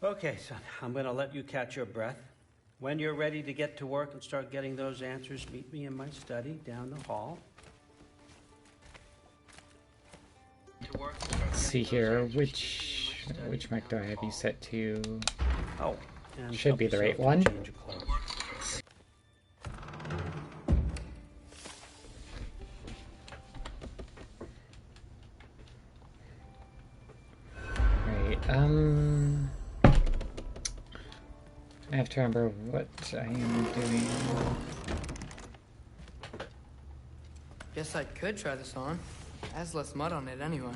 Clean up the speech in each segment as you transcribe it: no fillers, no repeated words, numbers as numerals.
Okay, son, I'm going to let you catch your breath. When you're ready to get to work and start getting those answers, meet me in my study down the hall. Let's see here, which mic do I have you set to? Oh, and should be the right one. Right, I have to remember what I am doing. Guess I could try this on. It has less mud on it anyway.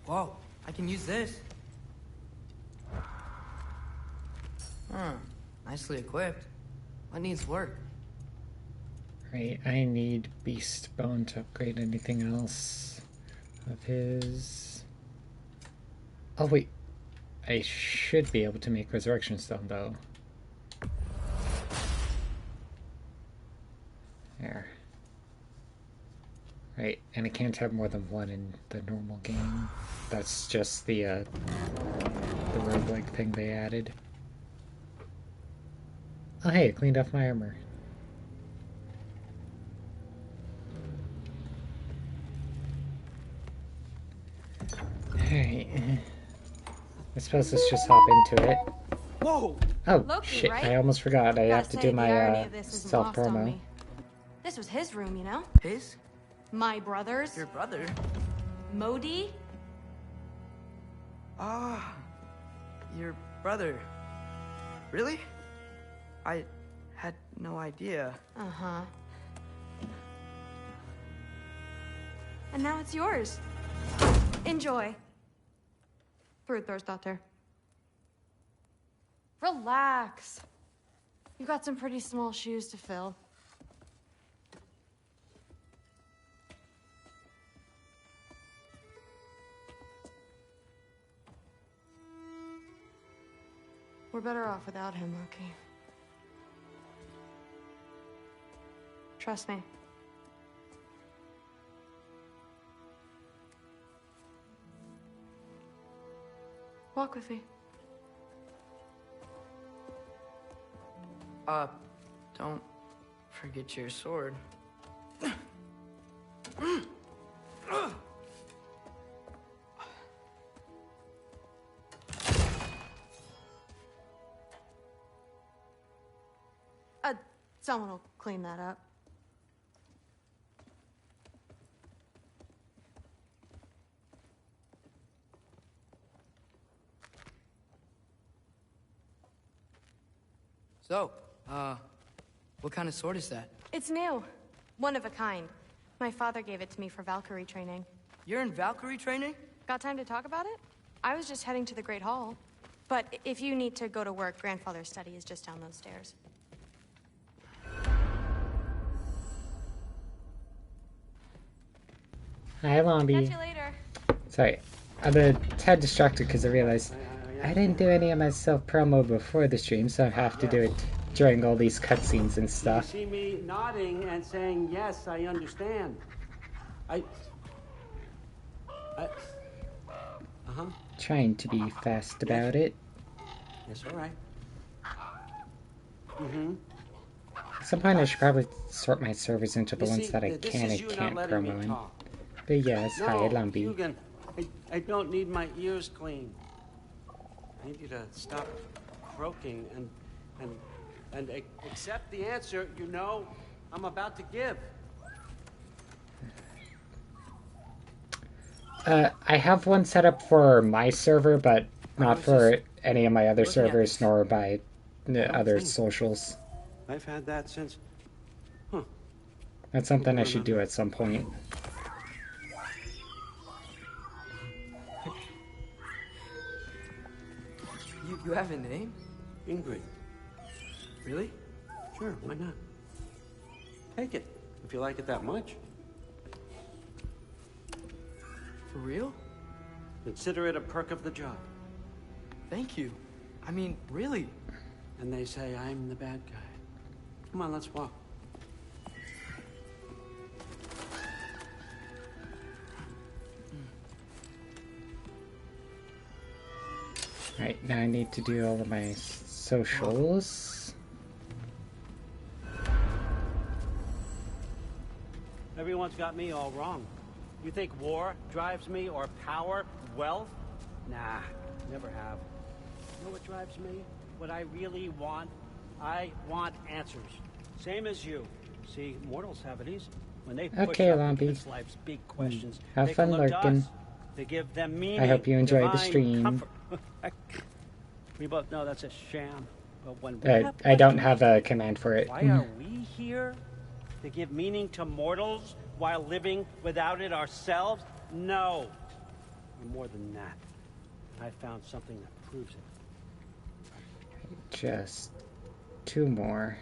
Whoa, I can use this. Huh, nicely equipped. What needs work? Right, I need Beast Bone to upgrade anything else of his. Oh wait, I should be able to make Resurrection Stone though. There. Right, and I can't have more than one in the normal game. That's just the roguelike thing they added. Oh hey, I cleaned off my armor. Alright. I suppose let's just hop into it. Whoa! Oh, Loki, shit, right? I almost forgot. I have to do my self-promo. self-promo. This was his room, you know? His? My brother's. Your brother? Modi? Ah, your brother. Really? I had no idea. Uh-huh. And now it's yours. Enjoy. Fruit thirst out there. Relax. You've got some pretty small shoes to fill. We're better off without him, Loki. Trust me. Walk with me. Don't forget your sword. Someone will clean that up. So, what kind of sword is that? It's new. One of a kind. My father gave it to me for Valkyrie training. You're in Valkyrie training? Got time to talk about it? I was just heading to the Great Hall. But if you need to go to work, Grandfather's study is just down those stairs. Hi, Lombi. Catch you later. Sorry, I'm a tad distracted because I realized I didn't do any of my self-promo before the stream, so I have to do it during all these cutscenes and stuff. You see me nodding and saying, yes, I understand. Uh-huh. Trying to be fast about it. Yes, all right. Mm-hmm. At some point I should probably sort my servers into the ones that I can and can't promo in. But yes, hi, Lumpy. Hugan, I don't need my ears cleaned. I need you to stop croaking and accept the answer you know I'm about to give. I have one set up for my server, but not for any of my other servers, nor by other socials. I've had that since... Huh. That's something I should do at some point. You have a name? Ingrid. Really? Sure, why not? Take it, if you like it that much. For real? Consider it a perk of the job. Thank you. I mean, really. And they say I'm the bad guy. Come on, let's walk. Right, now I need to do all of my socials. Everyone's got me all wrong. You think war drives me, or power, wealth? Nah, never have. You know what drives me? What I really want? I want answers. Same as you. See, mortals have it easy. When they push Okay, up Lumpy. against life's big questions, Have they fun can look to lurking. us to give them meaning. I hope you enjoy the divine stream. comfort. We both know that's a sham. But when we have I don't questions, have a command for it. why are we here? To give meaning to mortals while living without it ourselves? No. We're more than that. And I found something that proves it. Just 2 more.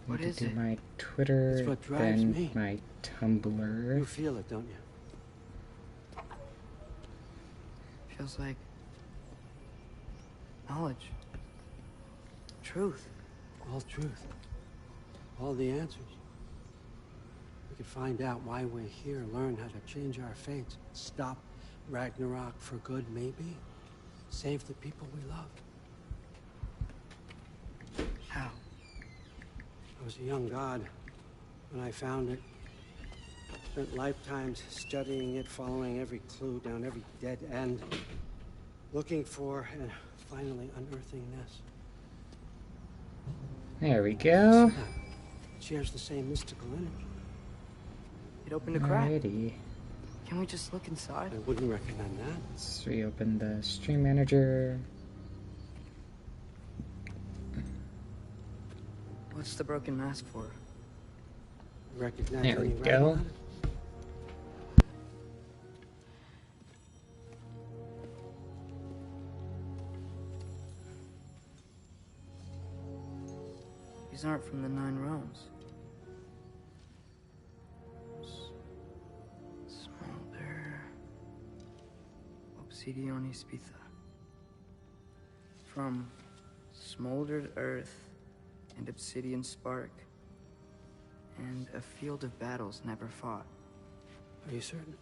What Need is to do it? my Twitter, It's what drives then me. my Tumblr. You feel it, don't you? Feels like knowledge. Truth. All truth. All the answers. We could find out why we're here, learn how to change our fates, stop Ragnarok for good, maybe. Save the people we love. How? I was a young god when I found it. Spent lifetimes studying it, following every clue down every dead end, looking for and finally unearthing this. There we go. See that? It shares the same mystical energy. It opened a crack. Alrighty. Can we just look inside? I wouldn't recommend that. Let's reopen the stream manager. What's the broken mask for? Recognize There we any go. writing on it? These aren't from the 9 realms. Smolder. Obsidione Spitha. From smoldered earth and obsidian spark. And a field of battles never fought. Are you certain?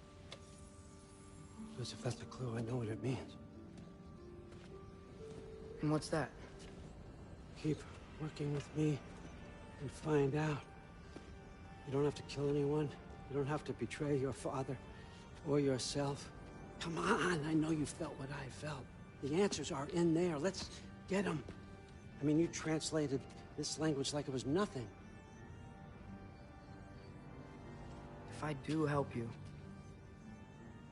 Because if that's a clue, I know what it means. And what's that? Keep working with me and find out. You don't have to kill anyone. You don't have to betray your father or yourself. Come on, I know you felt what I felt. The answers are in there. Let's get them. I mean, you translated this language like it was nothing. If I do help you,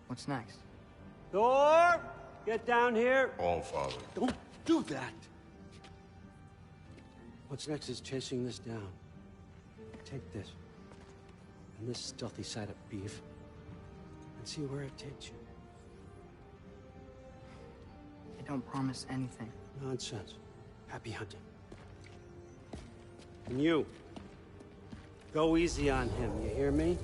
what's next? Thor, get down here. All Father. Don't do that. What's next is chasing this down. Take this and this stealthy side of beef and see where it takes you. I don't promise anything. Nonsense. Happy hunting. And you, go easy on him, you hear me?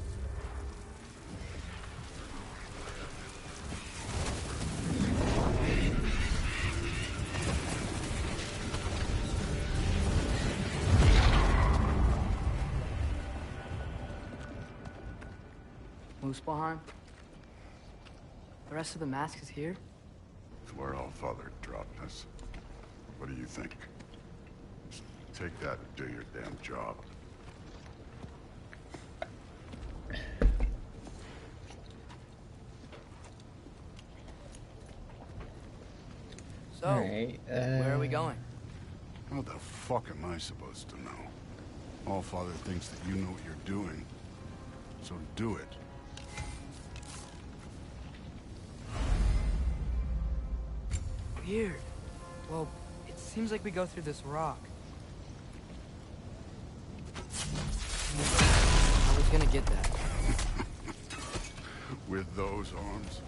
Muspelheim? The rest of the mask is here? It's where All Father dropped us. What do you think? Just take that and do your damn job. So, Alright, where are we going? What the fuck am I supposed to know? All Father thinks that you know what you're doing. So do it. Weird. Well, it seems like we go through this rock. I was gonna get that. With those arms.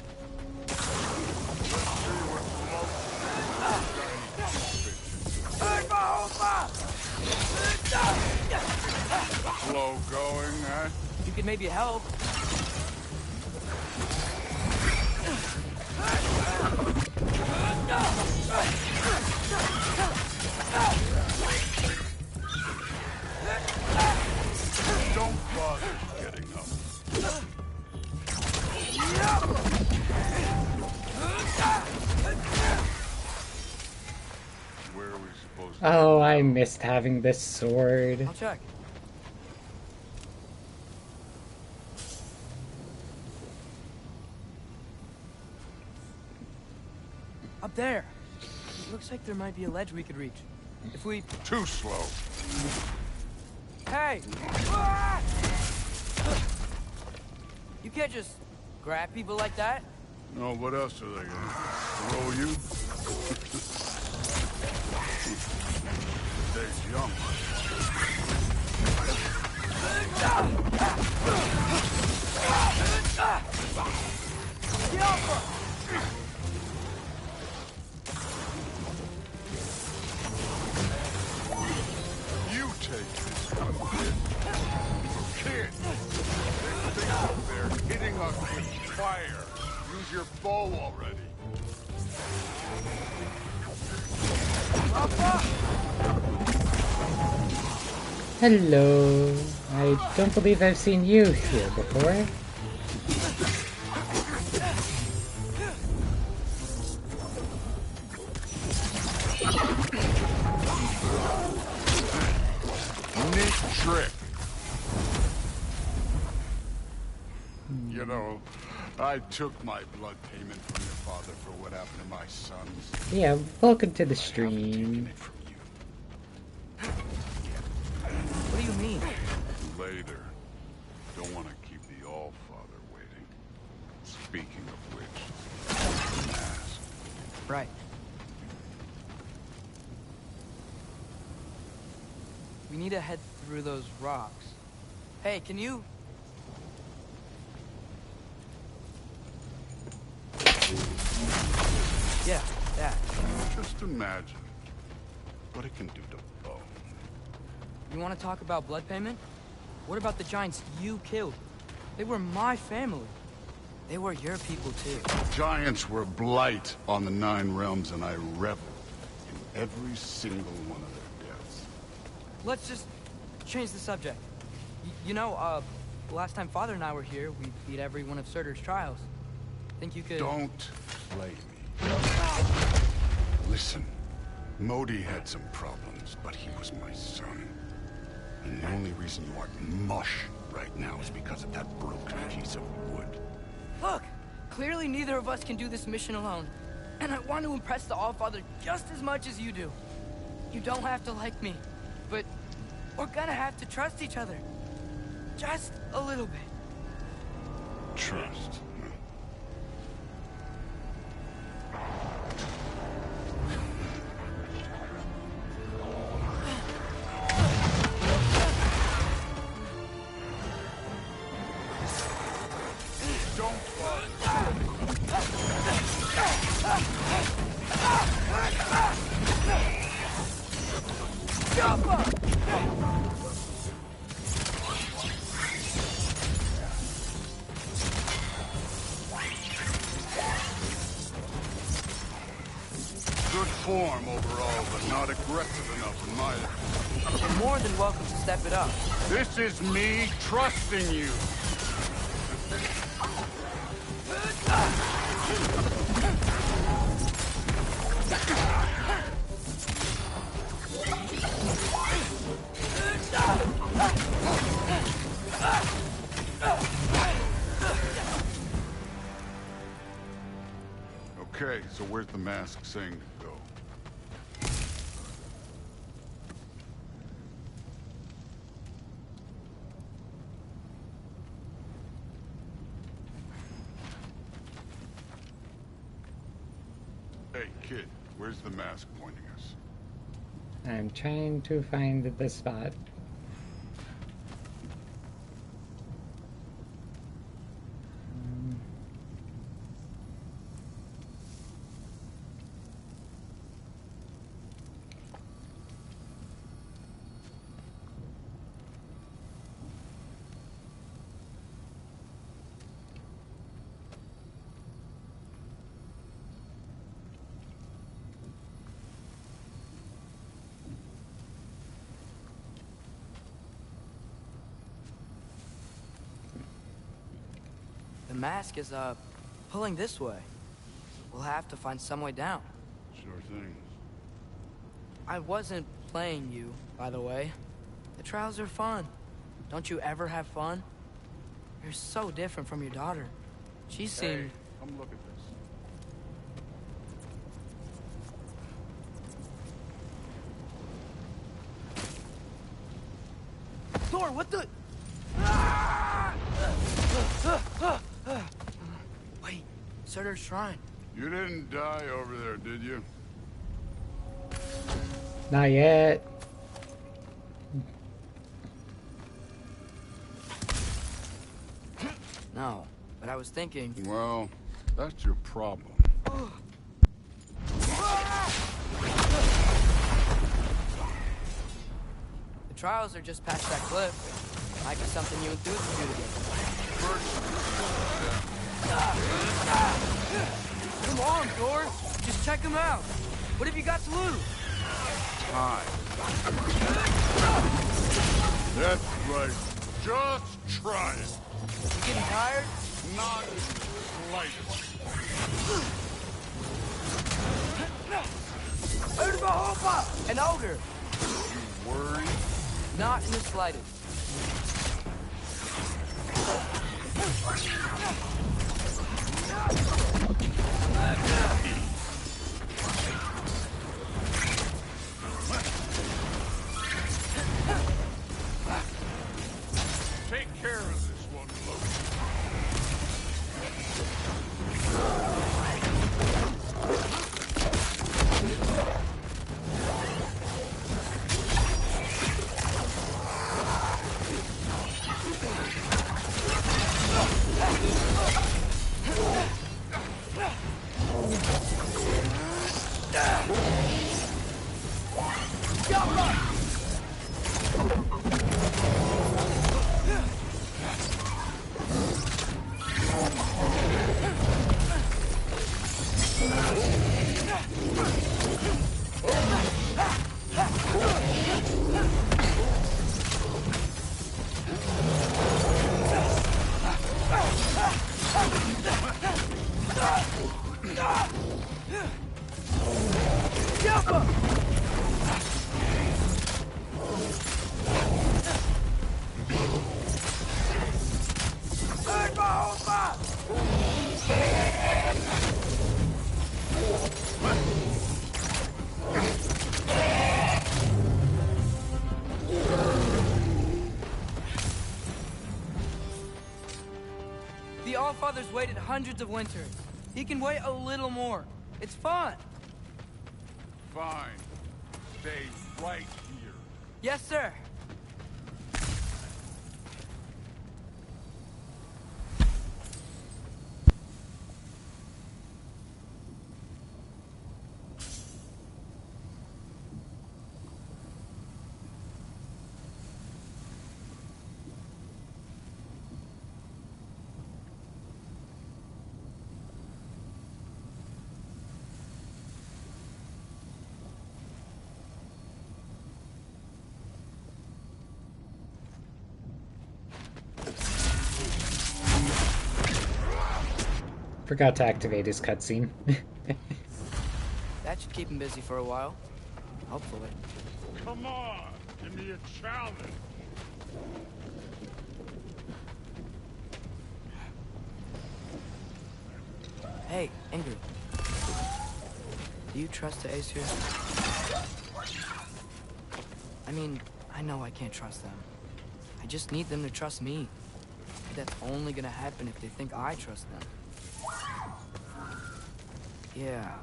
Slow going, huh? You could maybe help. Don't bother getting up. Oh, I missed having this sword. I'll check. Up there. It looks like there might be a ledge we could reach. If we... Too slow. Hey! Ah! You can't just grab people like that. No, what else are they gonna throw you? They jump. You take this one, kid. Kid! They think they're hitting us with fire. Use your bow already. Hello. I don't believe I've seen you here before. Neat trick. You know, I took my blood payment from your father for what happened to my sons. Yeah, welcome to the I haven't taken stream. it from you. What do you mean? Later. Don't want to keep the All-Father waiting. Speaking of which, mask. Right. We need to head through those rocks. Hey, can you... Yeah, that. Just imagine what it can do to bone. You want to talk about blood payment? What about the giants you killed? They were my family. They were your people too. Giants were blight on the Nine Realms, and I reveled in every single one of their deaths. Let's just change the subject. You know, the last time Father and I were here, we beat every one of Surtur's trials. Think you could... Don't play me. Listen, Modi had some problems, but he was my son. And the only reason you aren't mush right now is because of that broken piece of wood. Look! Clearly neither of us can do this mission alone. And I want to impress the All-Father just as much as you do. You don't have to like me, but we're gonna have to trust each other. Just a little bit. Trust. Good form overall, but not aggressive enough in my opinion. You're more than welcome to step it up. This is me trusting you. Okay, so where's the mask saying to go? Hey, kid, where's the mask pointing us? I'm trying to find the spot. The mask is, pulling this way. We'll have to find some way down. Sure thing. I wasn't playing you, by the way. The trials are fun. Don't you ever have fun? You're so different from your daughter. She seemed... Hey, come look at this. Thor, what the... Wait, Surtur's shrine. You didn't die over there, did you? Not yet. No, but I was thinking... Well, that's your problem. The trials are just past that cliff. Might be something you and Dude can do together. Come on, Thor. Just check them out. What have you got to lose? Time. That's right. Just try it. You getting tired? Not the slightest. Urbahopa! An ogre. You worried? Not in the slightest. Take care of this one, Loki. The Allfather's waited hundreds of winters. He can wait a little more. It's fun. Fine. Stay right here. Yes, sir. Forgot to activate his cutscene. That should keep him busy for a while. Hopefully. Come on, give me a challenge. Hey, Ingrid. Do you trust the Aesir? I mean, I know I can't trust them. I just need them to trust me. That's only gonna happen if they think I trust them. Yeah.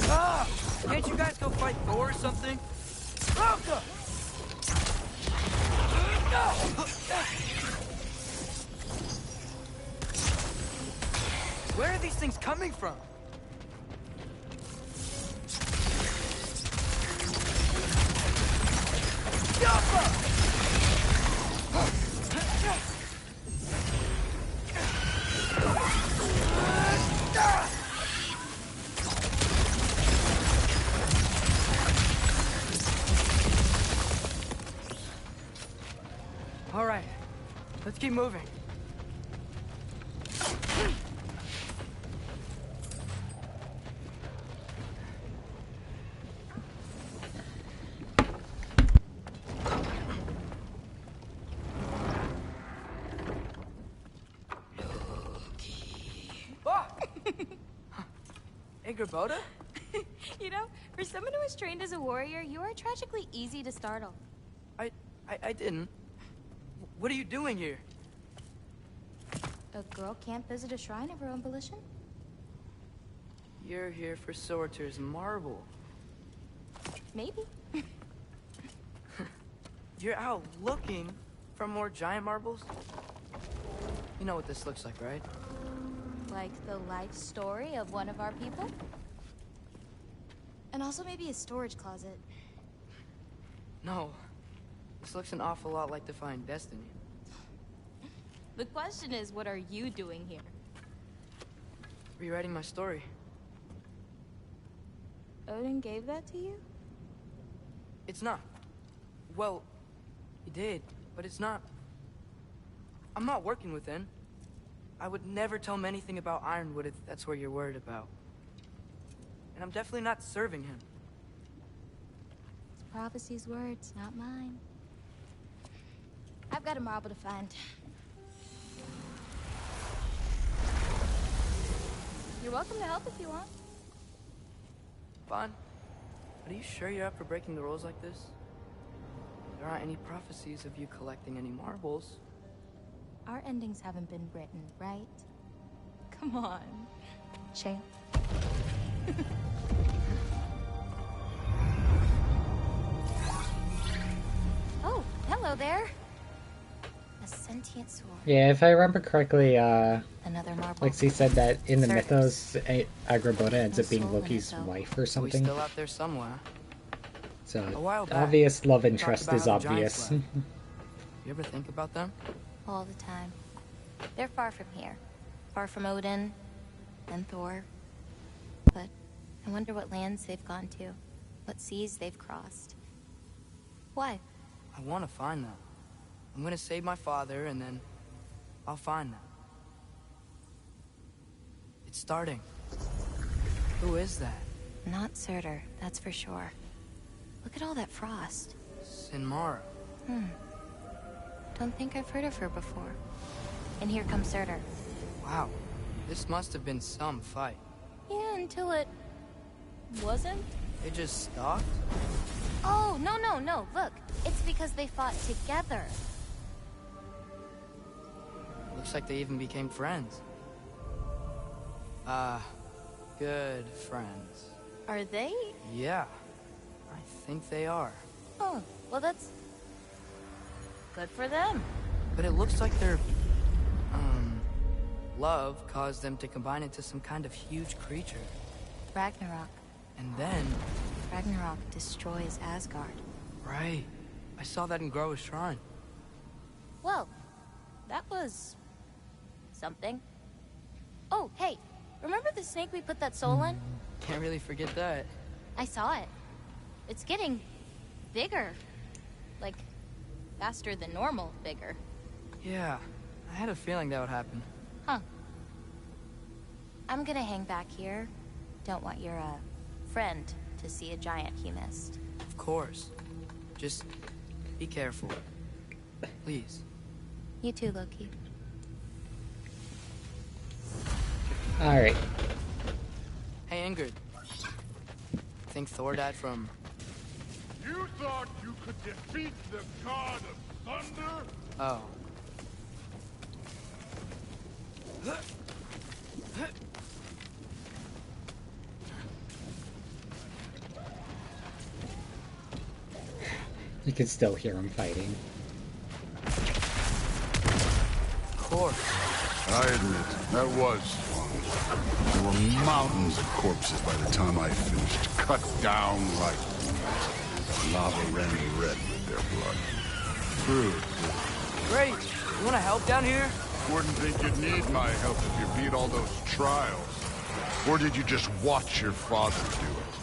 Ah! Can't you guys go fight Thor or something? Roka! Where are these things coming from? All right, let's keep moving. Agraboda? You know, for someone who was trained as a warrior, you are tragically easy to startle. I didn't. What are you doing here? A girl can't visit a shrine of her own volition? You're here for Sorter's marble. Maybe. You're out looking for more giant marbles? You know what this looks like, right? Like the life story of one of our people? And also maybe a storage closet. No. This looks an awful lot like Defying Destiny. The question is, what are you doing here? Rewriting my story. Odin gave that to you? It's not. Well, he did, but it's not. I'm not working with him. I would never tell him anything about Ironwood if that's what you're worried about. And I'm definitely not serving him. It's prophecy's words, not mine. I've got a marble to find. You're welcome to help if you want. Fine. But are you sure you're up for breaking the rules like this? There aren't any prophecies of you collecting any marbles. Our endings haven't been written, right? Come on, champ. Oh, hello there. A sentient sword. Yeah, if I remember correctly, Another marble. Lexi said that in the Certes. mythos, Agraboda ends No up being soul in Loki's it, though. wife or But we something. still out there somewhere. So, A while back, obvious love we interest talked is about how the obvious. giants You ever think about them? All the time. They're far from here. Far from Odin and Thor. But I wonder what lands they've gone to. What seas they've crossed. Why? I want to find them. I'm gonna save my father, and then I'll find them. It's starting. Who is that? Not Surtur, that's for sure. Look at all that frost. Sinmara. Don't think I've heard of her before. And here comes Surtur. Wow. This must have been some fight. Yeah, until it... wasn't? They just stopped? Oh, no. Look, it's because they fought together. Looks like they even became friends. Good friends. Are they? Yeah. I think they are. Oh, well that's... good for them. But it looks like their... love caused them to combine into some kind of huge creature. Ragnarok. And then... Ragnarok destroys Asgard. Right. I saw that in Groa's shrine. Well, that was... something. Oh, hey, remember the snake we put that soul in? Can't really forget that. I saw it. It's getting... bigger. Like, faster than normal bigger. Yeah. I had a feeling that would happen. Huh. I'm gonna hang back here. Don't want your, friend to see a giant he missed. Of course. Just be careful. Please. You too, Loki. Alright. Hey, Ingrid. Think Thor died from... You thought you could defeat the god of thunder? Oh. You can still hear him fighting. Of course. I admit, that was fun. There were mountains of corpses by the time I finished, cut down like weeds. Lava ran red with their blood. True. Great. You want to help down here? Wouldn't think you'd need my help if you beat all those trials. Or did you just watch your father do it?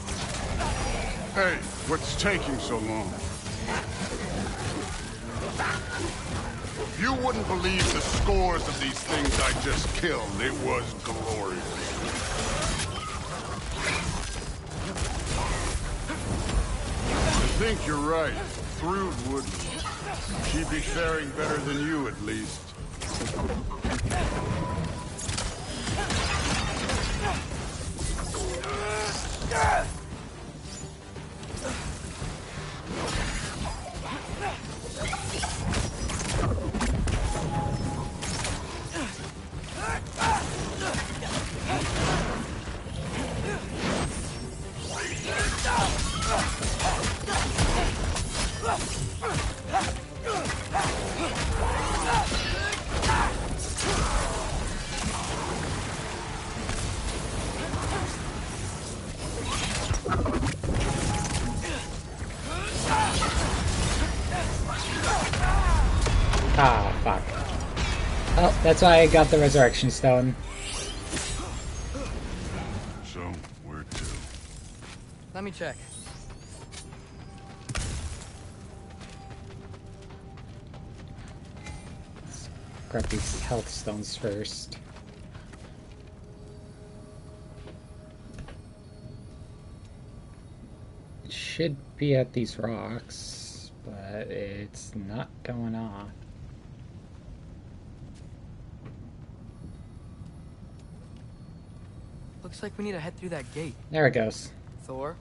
Hey, what's taking so long? You wouldn't believe the scores of these things I just killed. It was glorious. I think you're right. Thrud wouldn't. She'd be faring better than you, at least. Ah, fuck. Oh, that's why I got the resurrection stone. So, where to? Let me check. Grab these health stones first. It should be at these rocks, but it's not going off. Looks like we need to head through that gate. There it goes. Thor?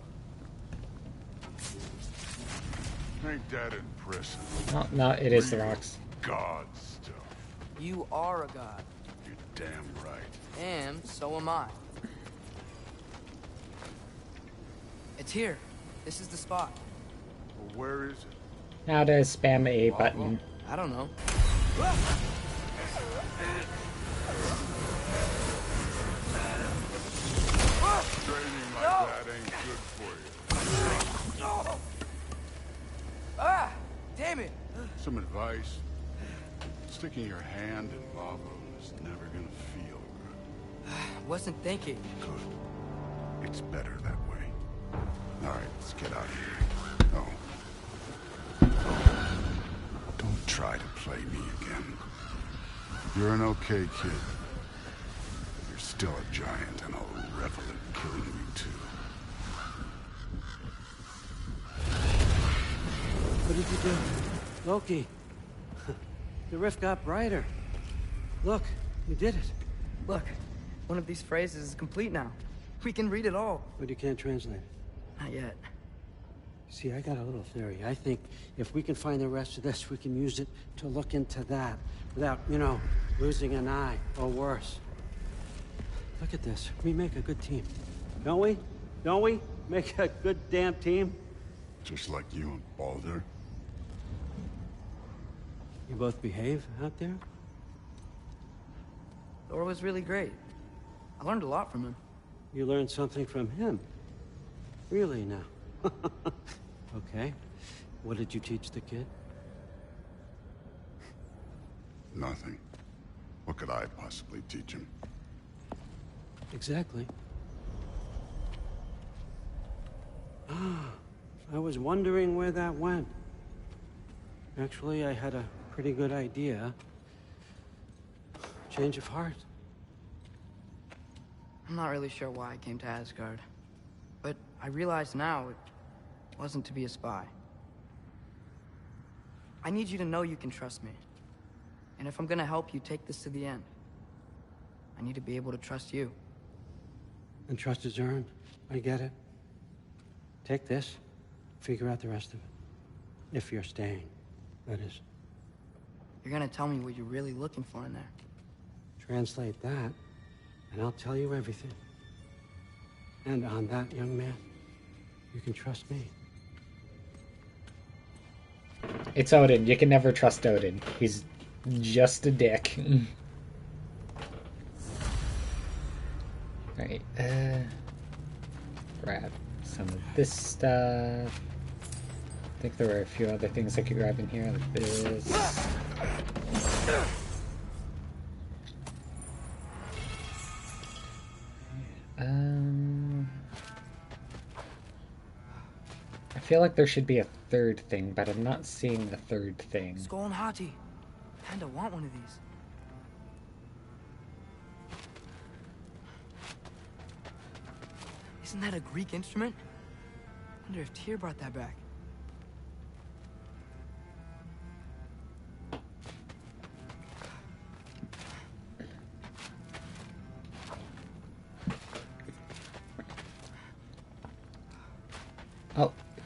Ain't that impressive? Oh, no, it is the Real rocks. God stuff. You are a god. You're damn right. And so am I. It's here. This is the spot. Well, where is it? Now to spam A button. I don't know. Training like that ain't good for you. Ah! Damn it! Some advice. Sticking your hand in lava is never gonna feel good. Wasn't thinking. Good. It's better that way. All right, let's get out of here. No. Don't try to play me again. You're an okay kid. But you're still a giant, and I'll revel in killing you too. What did you do? Loki. The rift got brighter. Look, you did it. Look, one of these phrases is complete now. We can read it all. But you can't translate it. Not yet. See, I got a little theory. I think if we can find the rest of this, we can use it to look into that without, you know, losing an eye or worse. Look at this. We make a good team. Don't we? Don't we? Make a good damn team? Just like you and Baldur. You both behave out there? Thor was really great. I learned a lot from him. You learned something from him. Really now? Okay. What did you teach the kid? Nothing. What could I possibly teach him? Exactly. I was wondering where that went. Actually, I had a pretty good idea. Change of heart. I'm not really sure why I came to Asgard. But I realize now it wasn't to be a spy. I need you to know you can trust me. And if I'm gonna help you take this to the end, I need to be able to trust you. And trust is earned. I get it. Take this. Figure out the rest of it. If you're staying, that is. You're gonna tell me what you're really looking for in there. Translate that, and I'll tell you everything. And on that, young man, you can trust me. It's Odin. You can never trust Odin. He's just a dick. Alright, grab some of this stuff. I think there were a few other things I could grab in here, like this. I feel like there should be a third thing, but I'm not seeing the third thing. Skull and Hati. Kinda want one of these. Isn't that a Greek instrument? Wonder if Tyr brought that back.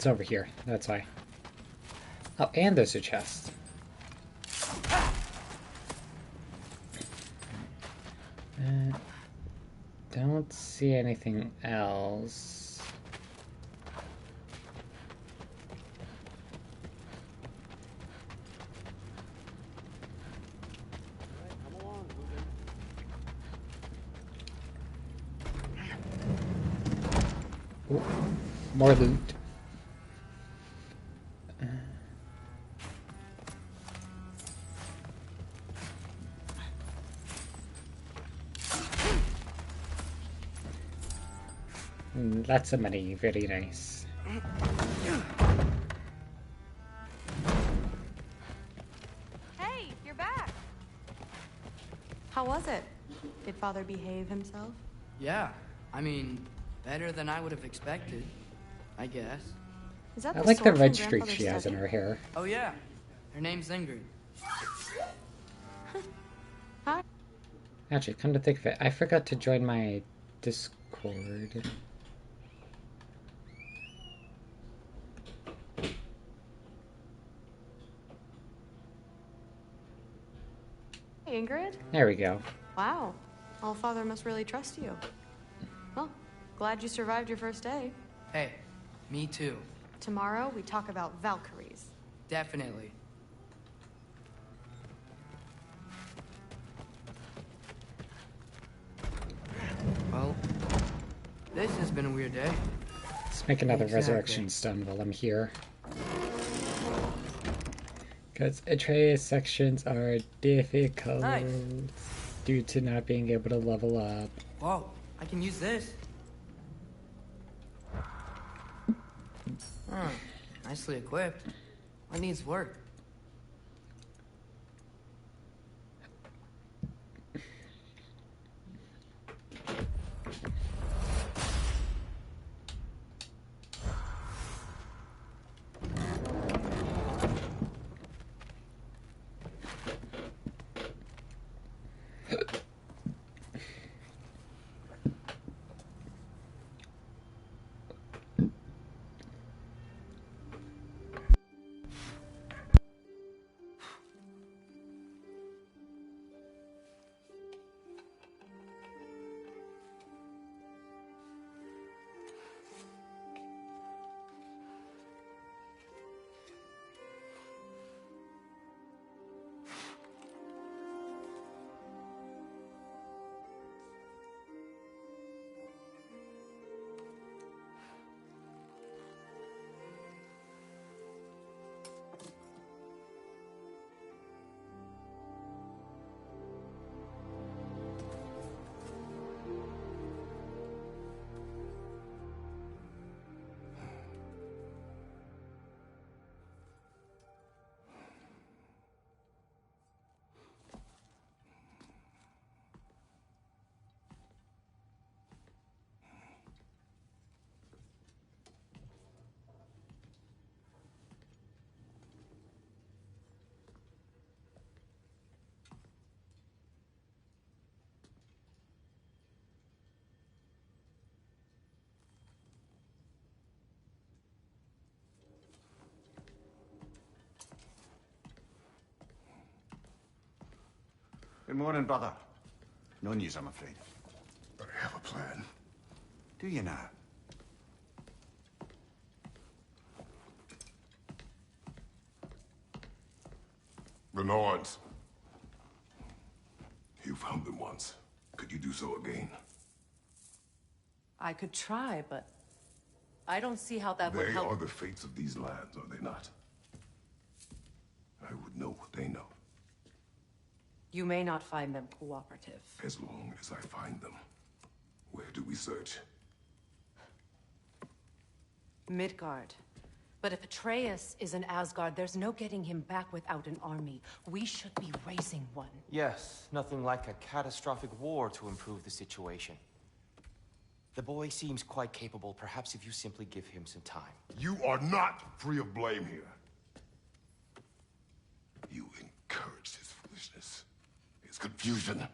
It's over here. That's why. Oh, and there's a chest. Don't see anything else. Come along, Ooh, more loot. Lots of money, very nice. Hey, you're back. How was it? Did Father behave himself? Yeah, I mean, better than I would have expected, I guess. Is that I the like the sword from red streak Grandfather's she has in study? her hair. Oh yeah, her name's Ingrid. Hi. Actually, come to think of it, I forgot to join my Discord. Hey, Ingrid. There we go. Wow. Allfather must really trust you. Well, glad you survived your first day. Hey, me too. Tomorrow, we talk about Valkyries. Definitely. Well, this has been a weird day. Let's make another Exactly. resurrection stone while I'm here. Because Atreus sections are difficult Nice. due to not being able to level up. Whoa, I can use this. Huh, nicely equipped. What needs work? Good morning, brother. No news, I'm afraid. But I have a plan. Do you now? Renards. You found them once. Could you do so again? I could try, but I don't see how that would They help. are the fates of these lands, are they not? I would know what they know, You may not find them cooperative. as long as I find them. Where do we search? Midgard. But if Atreus is in Asgard, there's no getting him back without an army. We should be raising one. Yes, nothing like a catastrophic war to improve the situation. The boy seems quite capable. Perhaps if you simply give him some time. You are not free of blame here. You encouraged his foolishness, his confusion.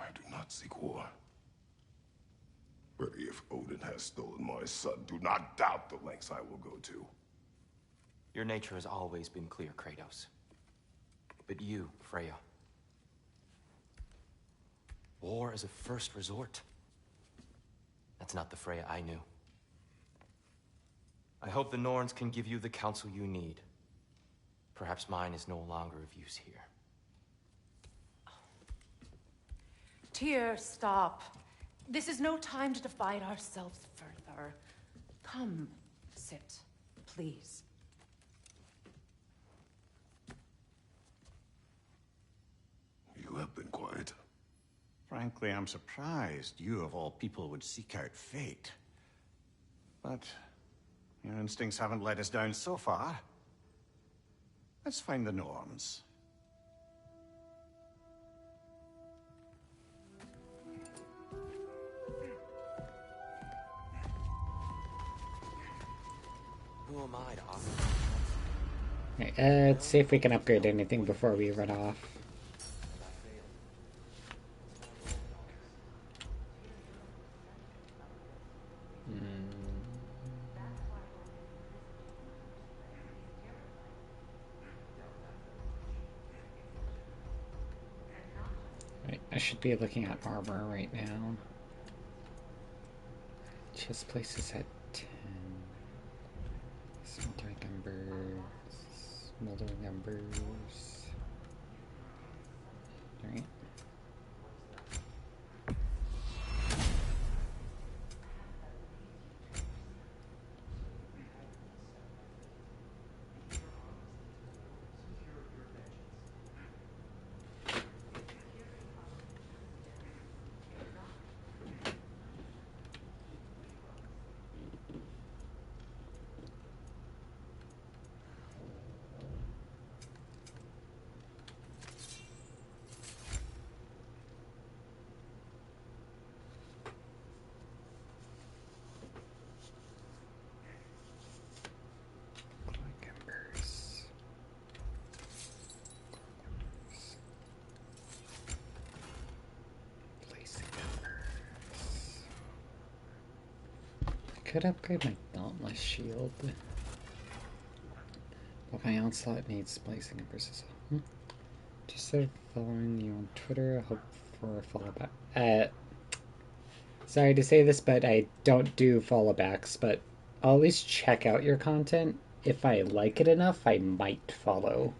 I do not seek war. But if Odin has has stolen my son, do not doubt the lengths I will go to. Your nature has always been clear, Kratos. But you, Freya. War as a first resort. That's not the Freya I knew. I hope the Norns can give you the counsel you need. Perhaps mine is no longer of use here. Tyr, stop. This is no time to divide ourselves further. Come, sit, please. You have been quiet. Frankly, I'm surprised you of all people would seek out fate. But your instincts haven't let us down so far. Let's find the Norns. Who am I to offer? Right, let's see if we can upgrade anything before we run off. Right, I should be looking at armor right now. Chest places at 10. Smoldering embers. Smoldering embers. Alright. Could upgrade my Dauntless Shield. But my Onslaught needs Blazing Embers as well. Just started following you on Twitter. I hope for a follow back. Sorry to say this, but I don't do follow backs, but I'll at least check out your content. If I like it enough, I might follow.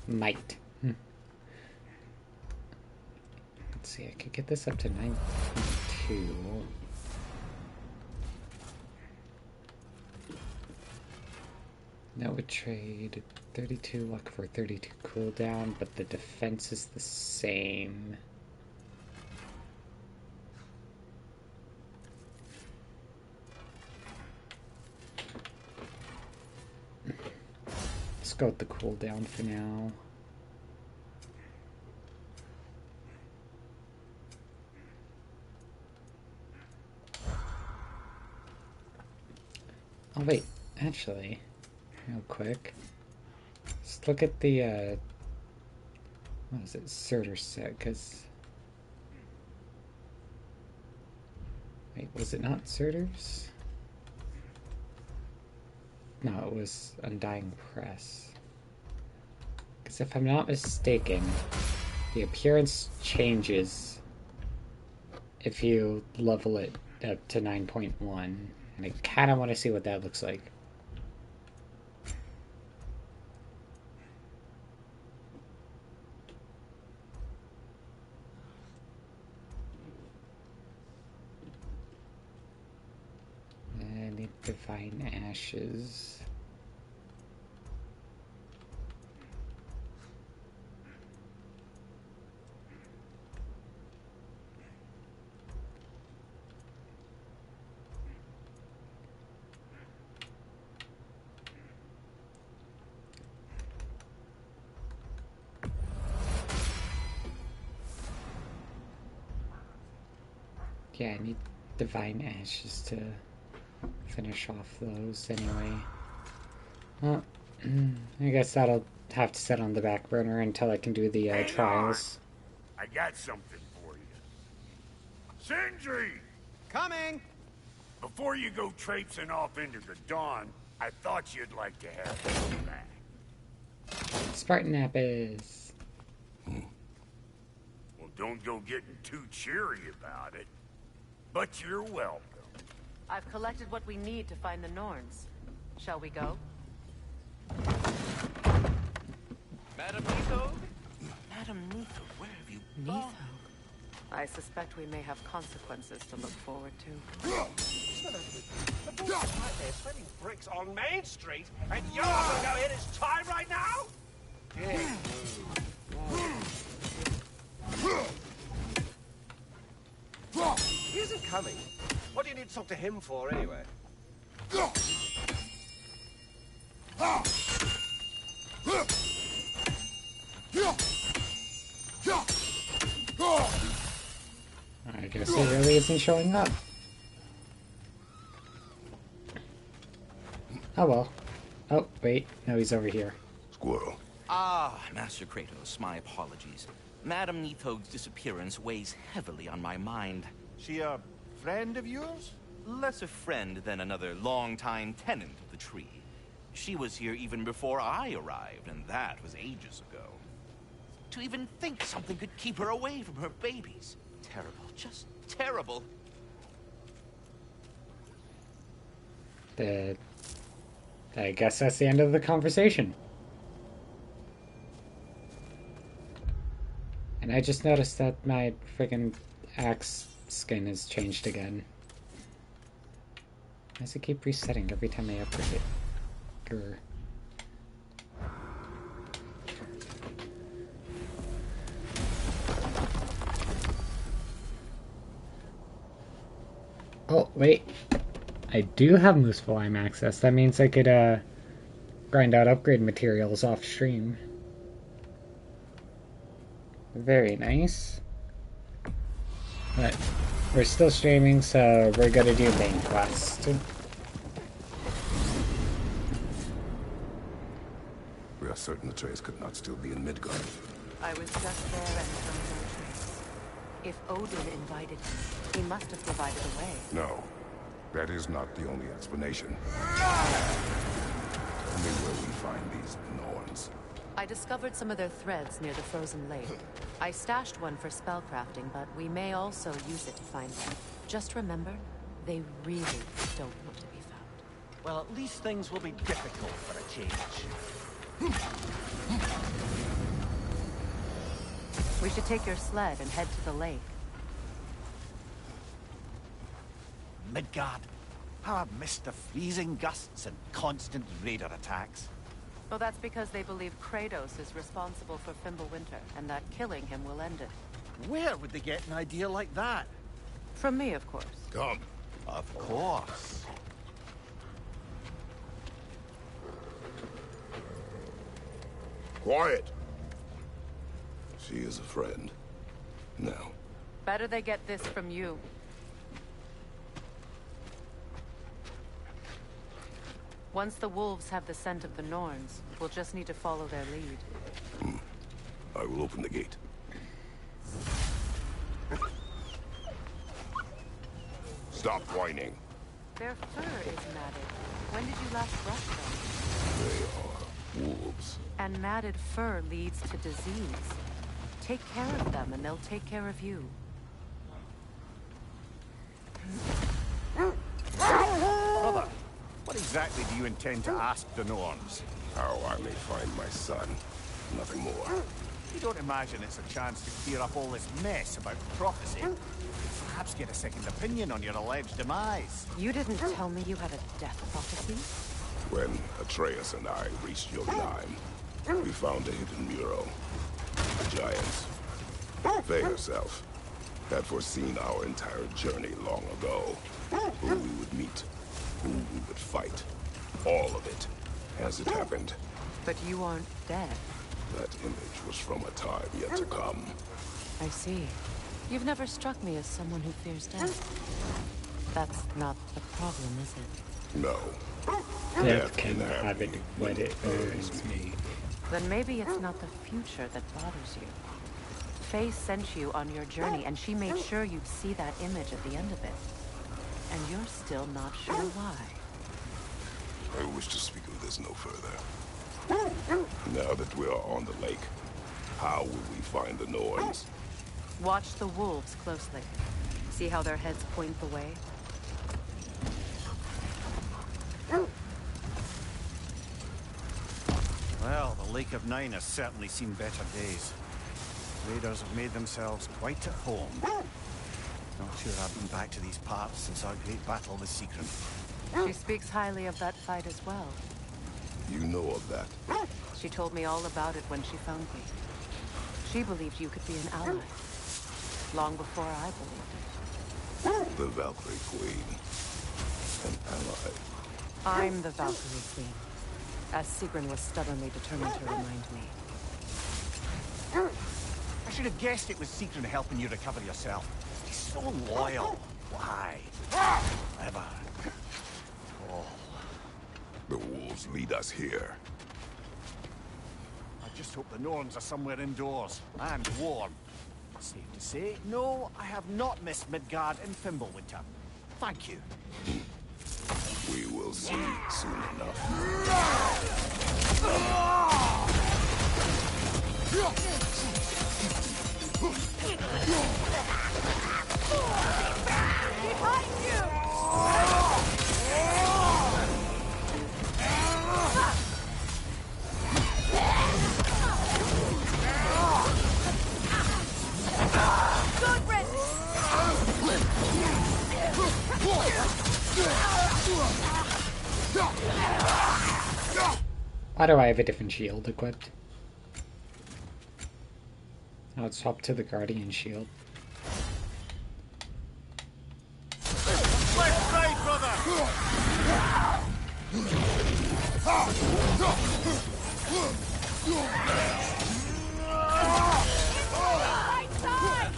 Might. Let's see, I could get this up to 9.2. That would trade 32 luck for 32 cooldown, but the defense is the same. Let's go with the cooldown for now. Oh wait, actually, real quick, let's look at the, what is it, Surtur set, because, wait, was it not Surtur's? No, it was Undying Press. Because if I'm not mistaken, the appearance changes if you level it up to 9.1. And I kind of want to see what that looks like. I need Divine Ashes. Yeah, I need Divine Ashes to finish off those anyway. Well, I guess that'll have to sit on the back burner until I can do the trials. I got something for you. Sindri! Coming! Before you go traipsing off into the dawn, I thought you'd like to have this back. Spartan apples. Well, don't go getting too cheery about it. But you're welcome. I've collected what we need to find the Norns. Shall we go? Madam Neato? Madam Neato, where have you gone? Neato. I suspect we may have consequences to look forward to. The boys are right there spreading bricks on Main Street, and you're gonna go in his time right now? He isn't coming. What do you need to talk to him for, anyway? I guess he really isn't showing up. Oh well. Oh, wait. No, he's over here. Squirrel. Ah, Master Kratos, my apologies. Madam Neato's disappearance weighs heavily on my mind. She a friend of yours? Less a friend than another long-time tenant of the tree. She was here even before I arrived, and that was ages ago. To even think something could keep her away from her babies. Terrible, just terrible. I guess that's the end of the conversation. And I just noticed that my friggin' axe skin has changed again. Why does it keep resetting every time I upgrade it? Grr. Oh, wait. I do have Muspelheim access. That means I could, grind out upgrade materials off stream. Very nice. But we're still streaming, so we're gonna do main quest. We are certain the trace could not still be in Midgard. I was just there and found no trace. If Odin invited him, he must have provided a way. No, that is not the only explanation. Tell me where we find these Norns. I discovered some of their threads near the frozen lake. I stashed one for spellcrafting, but we may also use it to find them. Just remember, they really don't want to be found. Well, at least things will be difficult for a change. We should take your sled and head to the lake. Midgard. How I've missed the freezing gusts and constant raider attacks. Well, that's because they believe Kratos is responsible for Fimbulwinter, and that killing him will end it. Where would they get an idea like that? From me, of course. Come. Of course. Quiet. She is a friend. Now. Better they get this from you. Once the wolves have the scent of the Norns, we'll just need to follow their lead. I will open the gate. Stop whining. Their fur is matted. When did you last brush them? They are wolves. And matted fur leads to disease. Take care of them, and they'll take care of you. Brother, what exactly do you intend to ask the Norns? How I may find my son. Nothing more. You don't imagine it's a chance to clear up all this mess about prophecy? Perhaps get a second opinion on your alleged demise. You didn't tell me you had a death prophecy? When Atreus and I reached Jotunheim, we found a hidden mural. The giants, Faye herself, had foreseen our entire journey long ago. Who we would meet, who we would fight. All of it, as it happened. But you aren't dead. That image was from a time yet to come. I see. You've never struck me as someone who fears death. That's not the problem, is it? No. Death can have it when it earns me. Then maybe it's not the future that bothers you. Faye sent you on your journey, and she made sure you'd see that image at the end of it. And you're still not sure why. I wish to speak of this no further. Now that we are on the lake, how will we find the Norns? Watch the wolves closely. See how their heads point the way? Well, the Lake of Nine has certainly seen better days. Raiders have made themselves quite at home. Not sure I've been back to these parts since our great battle with Secret. She speaks highly of that fight as well. You know of that? She told me all about it when she found me. She believed you could be an ally. Long before I believed it. The Valkyrie Queen. An ally. I'm the Valkyrie Queen. As Sigrun was stubbornly determined to remind me. I should have guessed it was Secret helping you recover yourself. He's so loyal. Why? Ever. Oh. The wolves lead us here. I just hope the Norns are somewhere indoors and warm. Safe to say, no, I have not missed Midgard and Fimbulwinter. Thank you. We will see soon enough. Behind you! Good riddance! Why do I have a different shield equipped? I'll swap to the Guardian shield. Left side, brother! Right side!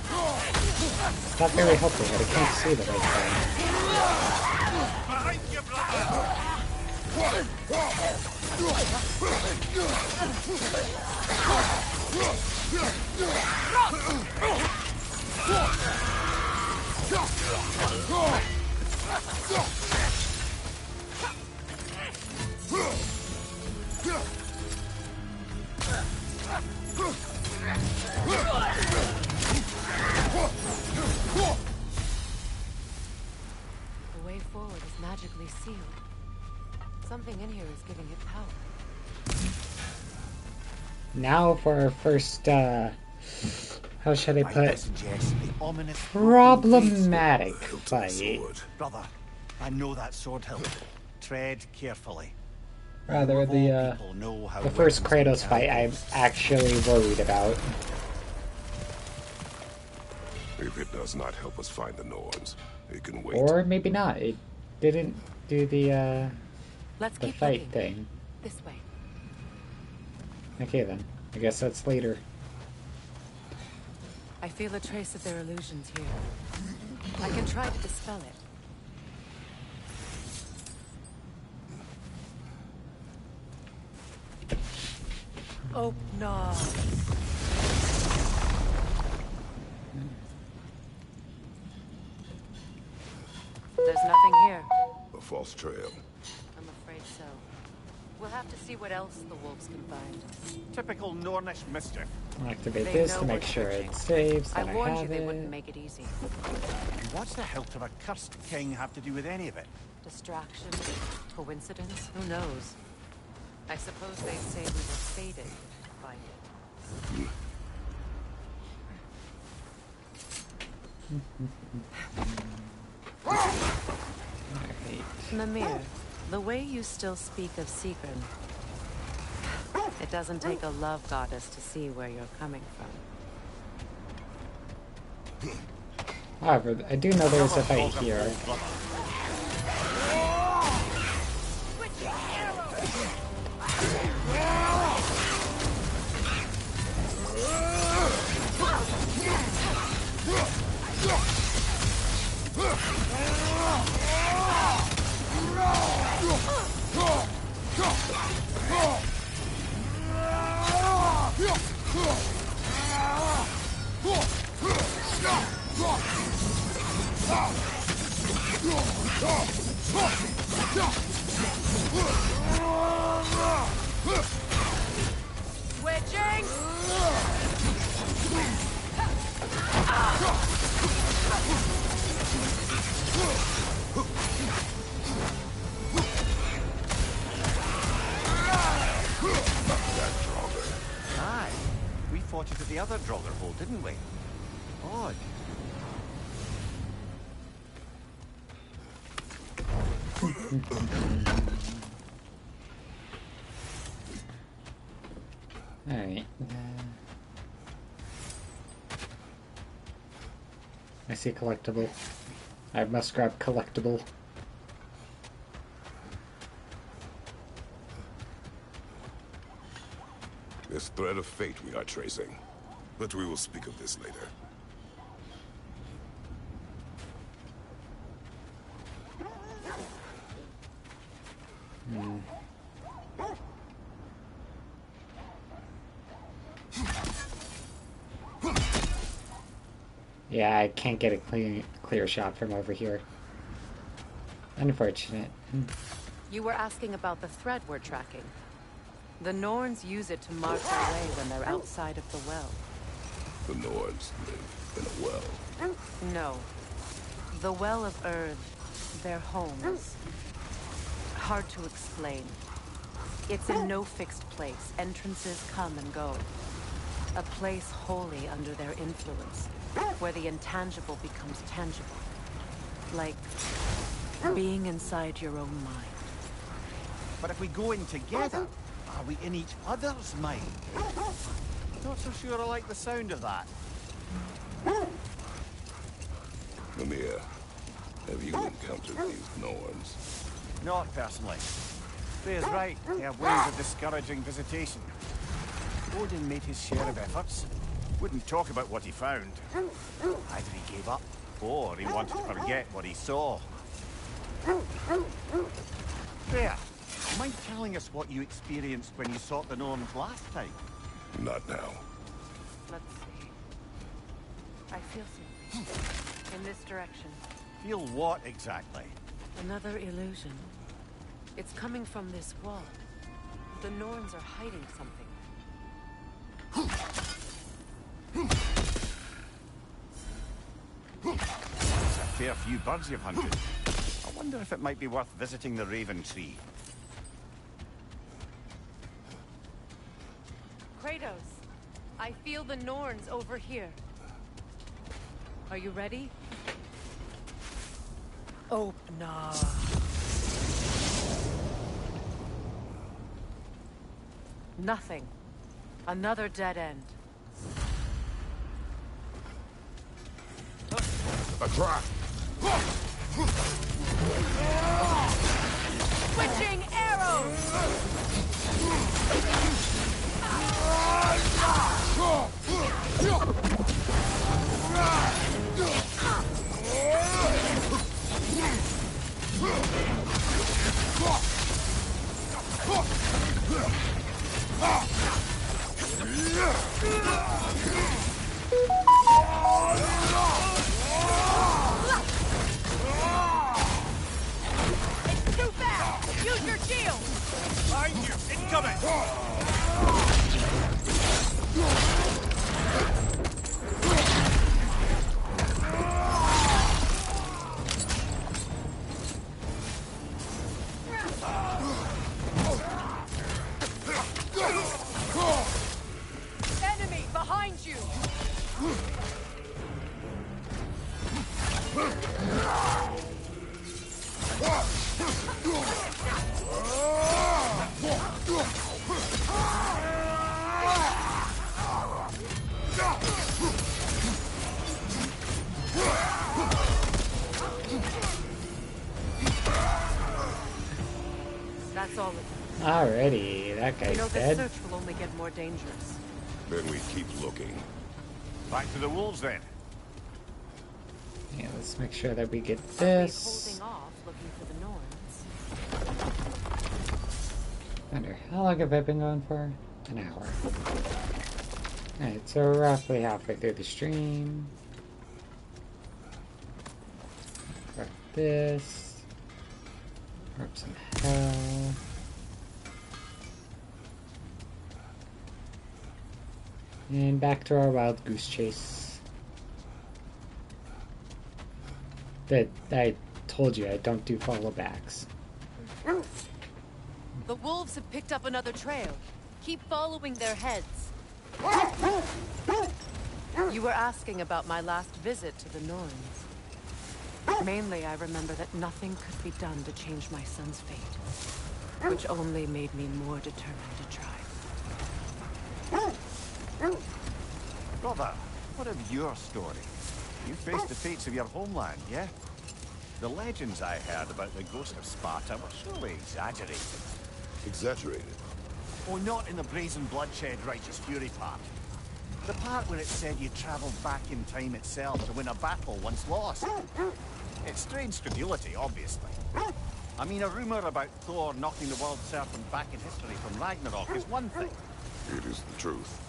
It's not very helpful, but I can't see the right side. Behind you, brother! The way forward is magically sealed. Something in here is giving it power. Now for our first, how should I I put, suggest the ominous problematic fight. Brother, I know that sword hilt. Tread carefully. Rather, the first Kratos fight I'm actually worried about. If it does not help us find the Norns, it can wait. Or maybe not. It didn't do the Let's keep fight looking. thing. This way. Okay then. I guess that's later. I feel a trace of their illusions here. I can try to dispel it. Oh, no. There's nothing here. A false trail. I'm afraid so. We'll have to see what else the wolves can find. Typical Nornish mischief. I'll activate They this know to make we're sure searching. it saves, I that I warned you have they it. wouldn't make it easy. What's the hilt of a cursed king have to do with any of it? Distraction? Coincidence? Who knows? I suppose they'd say we were fated to find it. Mimir, the way you still speak of Sigrun, it doesn't take a love goddess to see where you're coming from. However, I do know there's a fight here. Switching! That Draugr. Aye. We fought it at the other Draugr hole, didn't we? Odd. Alright. I see collectible. I must grab collectible. This thread of fate we are tracing. But we will speak of this later. Yeah, I can't get a clear shot from over here. Unfortunate. You were asking about the thread we're tracking. The Norns use it to mark their way when they're outside of the well. The Nords live in a well. No. The Well of Earth, their home, is hard to explain. It's in no fixed place. Entrances come and go. A place wholly under their influence, where the intangible becomes tangible. Like being inside your own mind. But if we go in together, are we in each other's mind? Not so sure I like the sound of that. Mimir, have you encountered these Norns? Not personally. Freya's right. They have ways of discouraging visitation. Odin made his share of efforts. Wouldn't talk about what he found. Either he gave up, or he wanted to forget what he saw. Freya, mind telling us what you experienced when you sought the Norns last time? Not now. Let's see. I feel something. In this direction. Feel what exactly? Another illusion. It's coming from this wall. The Norns are hiding something. That's a fair few birds you've hunted. I wonder if it might be worth visiting the Raven Tree. Kratos, I feel the Norns over here. Are you ready? Oh, nah. Nothing. Another dead end. A trap! Switching arrows! It's too fast! Use your shield! Behind you! Incoming! Enemy behind you! That's all of them. Alrighty, that You guy's know, this dead. search will only get more dangerous. Then we keep looking. Back to the wolves then. Yeah, let's make sure that we get Are we this. holding off looking for the Norns? Wonder, how long have I been going for? An hour. Alright, so we're roughly halfway through the stream. Grab this. Grab some hell. And back to our wild goose chase. I told you I don't do follow backs. The wolves have picked up another trail. Keep following their heads. You were asking about my last visit to the Norns. Mainly, I remember that nothing could be done to change my son's fate, which only made me more determined to try. Brother, what of your story? You faced the fates of your homeland, yeah? The legends I heard about the ghost of Sparta were surely exaggerated. Exaggerated? Oh, not in the brazen bloodshed righteous fury part. The part where it said you travelled back in time itself to win a battle once lost. It's strange credulity, obviously. I mean, a rumour about Thor knocking the world serpent back in history from Ragnarok is one thing. It is the truth.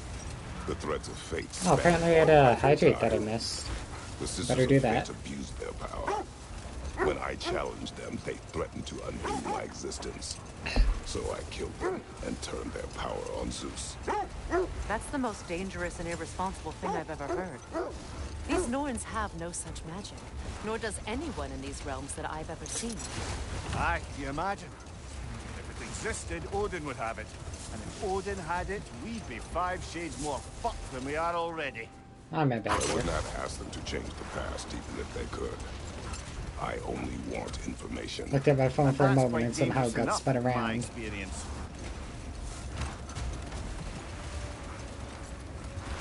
The threads of fate. Oh, apparently I had a hydrate that I missed. The sisters Better do of that. fate abused their power. When I challenged them, they threatened to undo my existence. So I killed them and turned their power on Zeus. That's the most dangerous and irresponsible thing I've ever heard. These Norns have no such magic, nor does anyone in these realms that I've ever seen. Aye, you imagine? If it existed, Odin would have it. And if Odin had it, we'd be 5 shades more fucked than we are already. I'm my bad I here. would not ask them to change the past, even if they could. I only want information. Looked at my phone for a That's moment quite and somehow dangerous got enough spun in my around. experience.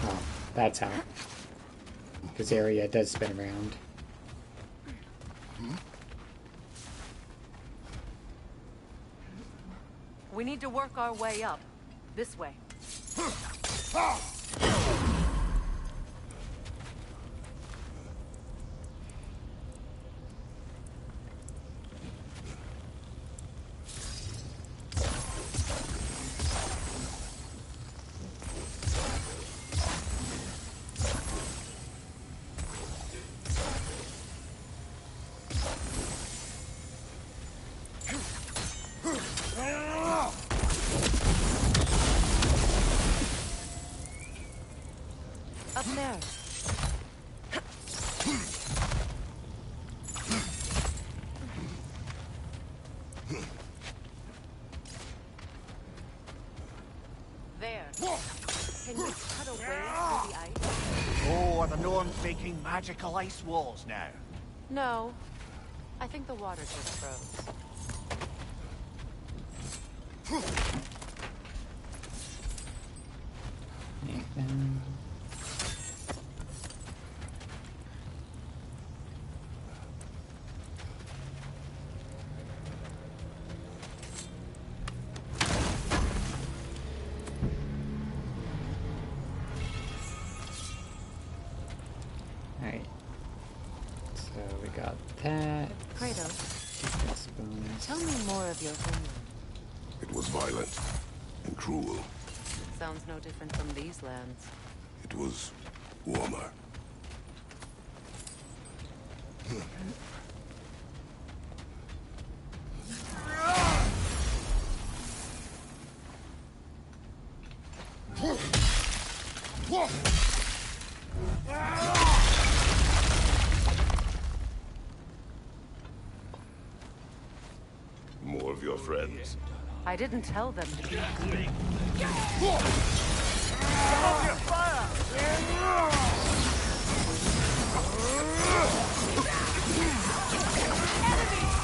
Oh, that's how. This area does spin around. We need to work our way up. This way. Up there. There. Can you cut away through the ice? Oh, are the Norns making magical ice walls now? No. I think the water just froze. Nathan. Alright. So we got that. Kratos, This bonus. tell me more of your homeland. It was violent and cruel. Sounds no different from these lands. It was warmer. More of your friends. I didn't tell them to be here. Enemy!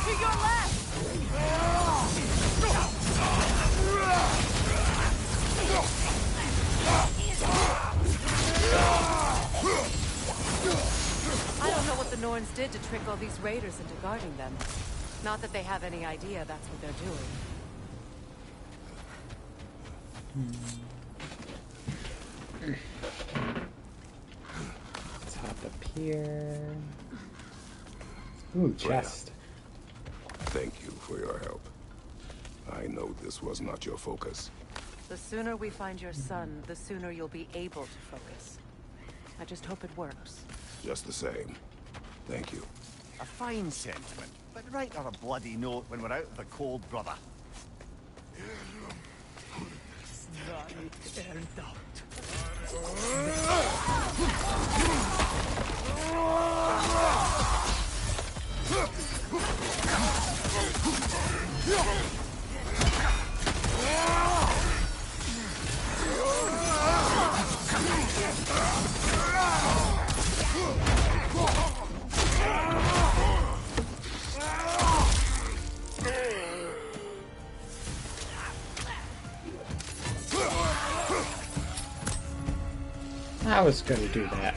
To your left! I don't know what the Norns did to trick all these raiders into guarding them. Not that they have any idea that's what they're doing. Let's hop up here. Ooh, chest. Thank you for your help. I know this was not your focus. The sooner we find your son, the sooner you'll be able to focus. I just hope it works. Just the same. Thank you. A fine sentiment, but write her a bloody note when we're out of the cold, brother. I was gonna do that.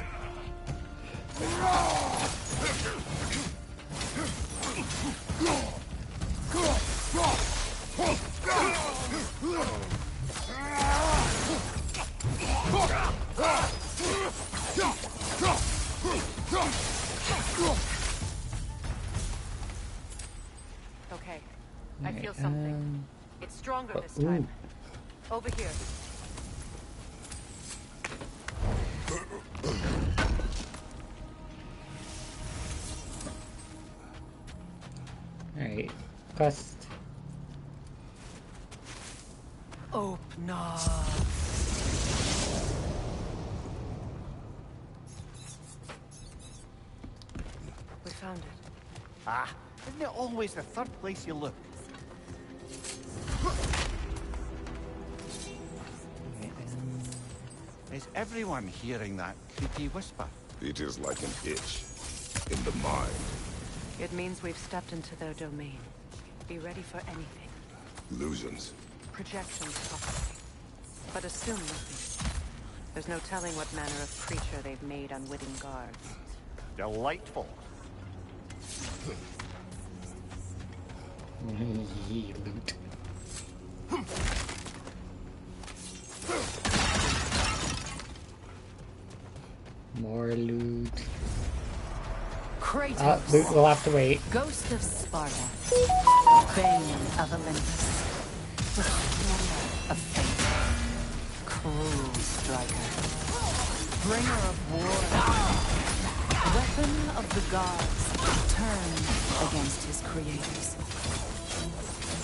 Okay, I feel something. It's stronger this time. Over here. Alright, quest. Open up. We found it. Ah, isn't it always the third place you look? Is everyone hearing that creepy whisper? It is like an itch in the mind. It means we've stepped into their domain. Be ready for anything. Illusions. Projections, possibly. But assume nothing. There's no telling what manner of creature they've made unwitting guards. Delightful. Loot. More loot. Kratos. Loot will have to wait. Ghost of Sparta. Bane of Olympus. Destroyer of fate. Cruel striker. Bringer of war. Weapon of the gods. Turned against his creators.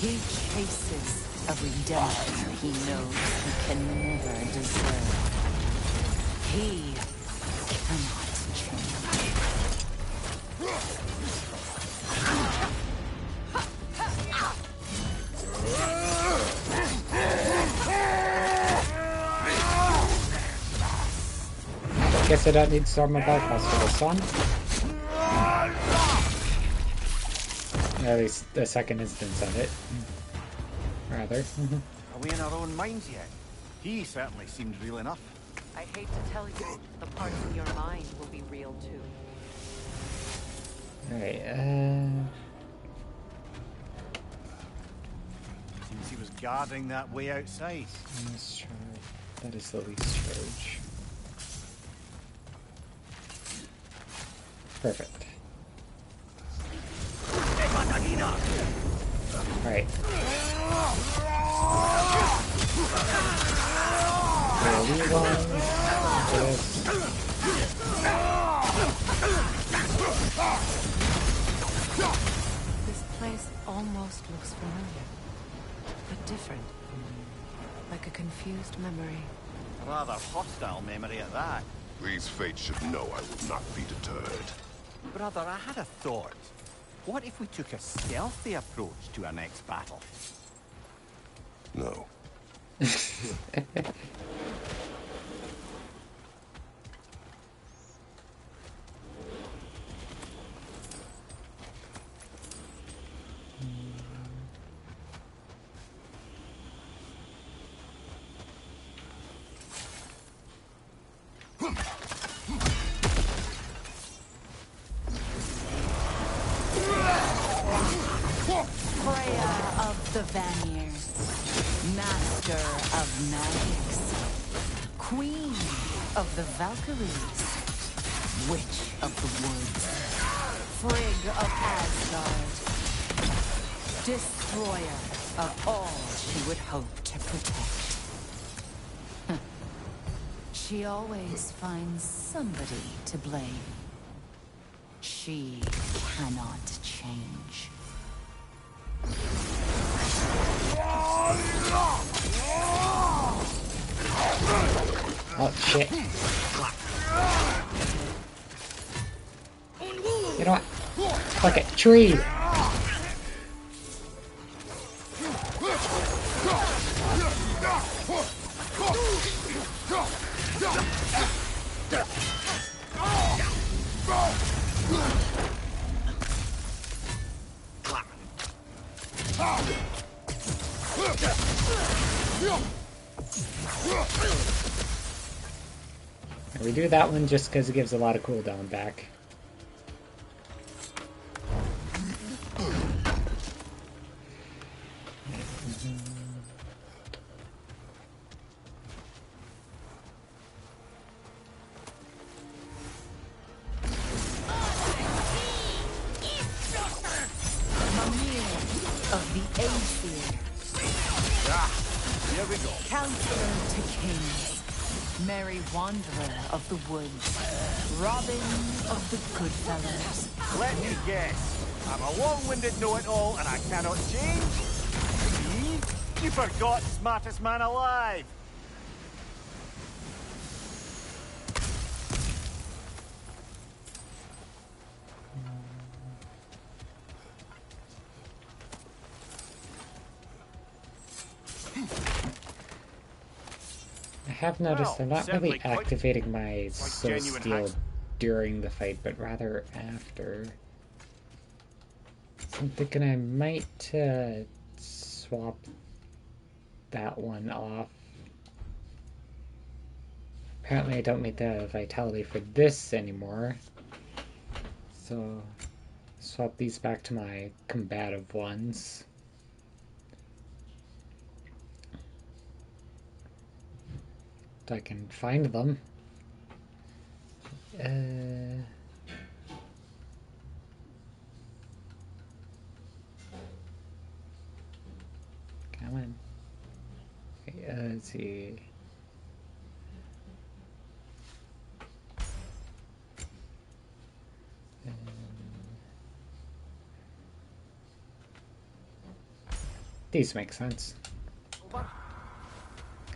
He chases a redemption he knows he can never deserve. He cannot change. Guess I don't need Storm of Bypass for this one. At least the second instance of it. Rather. Are we in our own minds yet? He certainly seemed real enough. I hate to tell you, the parts in your mind will be real too. Alright, Seems he was guarding that way outside. let's try. That is the least charge. Perfect. Alright. This place almost looks familiar, but different. Like a confused memory. A rather hostile memory at that. These fates should know I will not be deterred. Brother, I had a thought. What if we took a stealthy approach to our next battle? No. The Vanir, master of magics, queen of the Valkyries, witch of the woods, Frigg of Asgard, destroyer of all she would hope to protect. She always finds somebody to blame. She cannot change. Oh shit. You know what? Fuck it. Tree! And we do that one just because it gives a lot of cooldown back. Of the Aesir. Here we go. Counselor to kings. Merry wanderer of the woods. Robin of the Goodfellows. Let me guess. I'm a long-winded know-it-all and I cannot change? See? You forgot smartest man alive. I have noticed I'm not certainly really quite- activating my soul genuine steel hacks. during the fight, but rather after. So I'm thinking I might swap that one off. Apparently I don't need the vitality for this anymore. So swap these back to my combative ones. So I can find them. Come on. Okay, let's see. These make sense.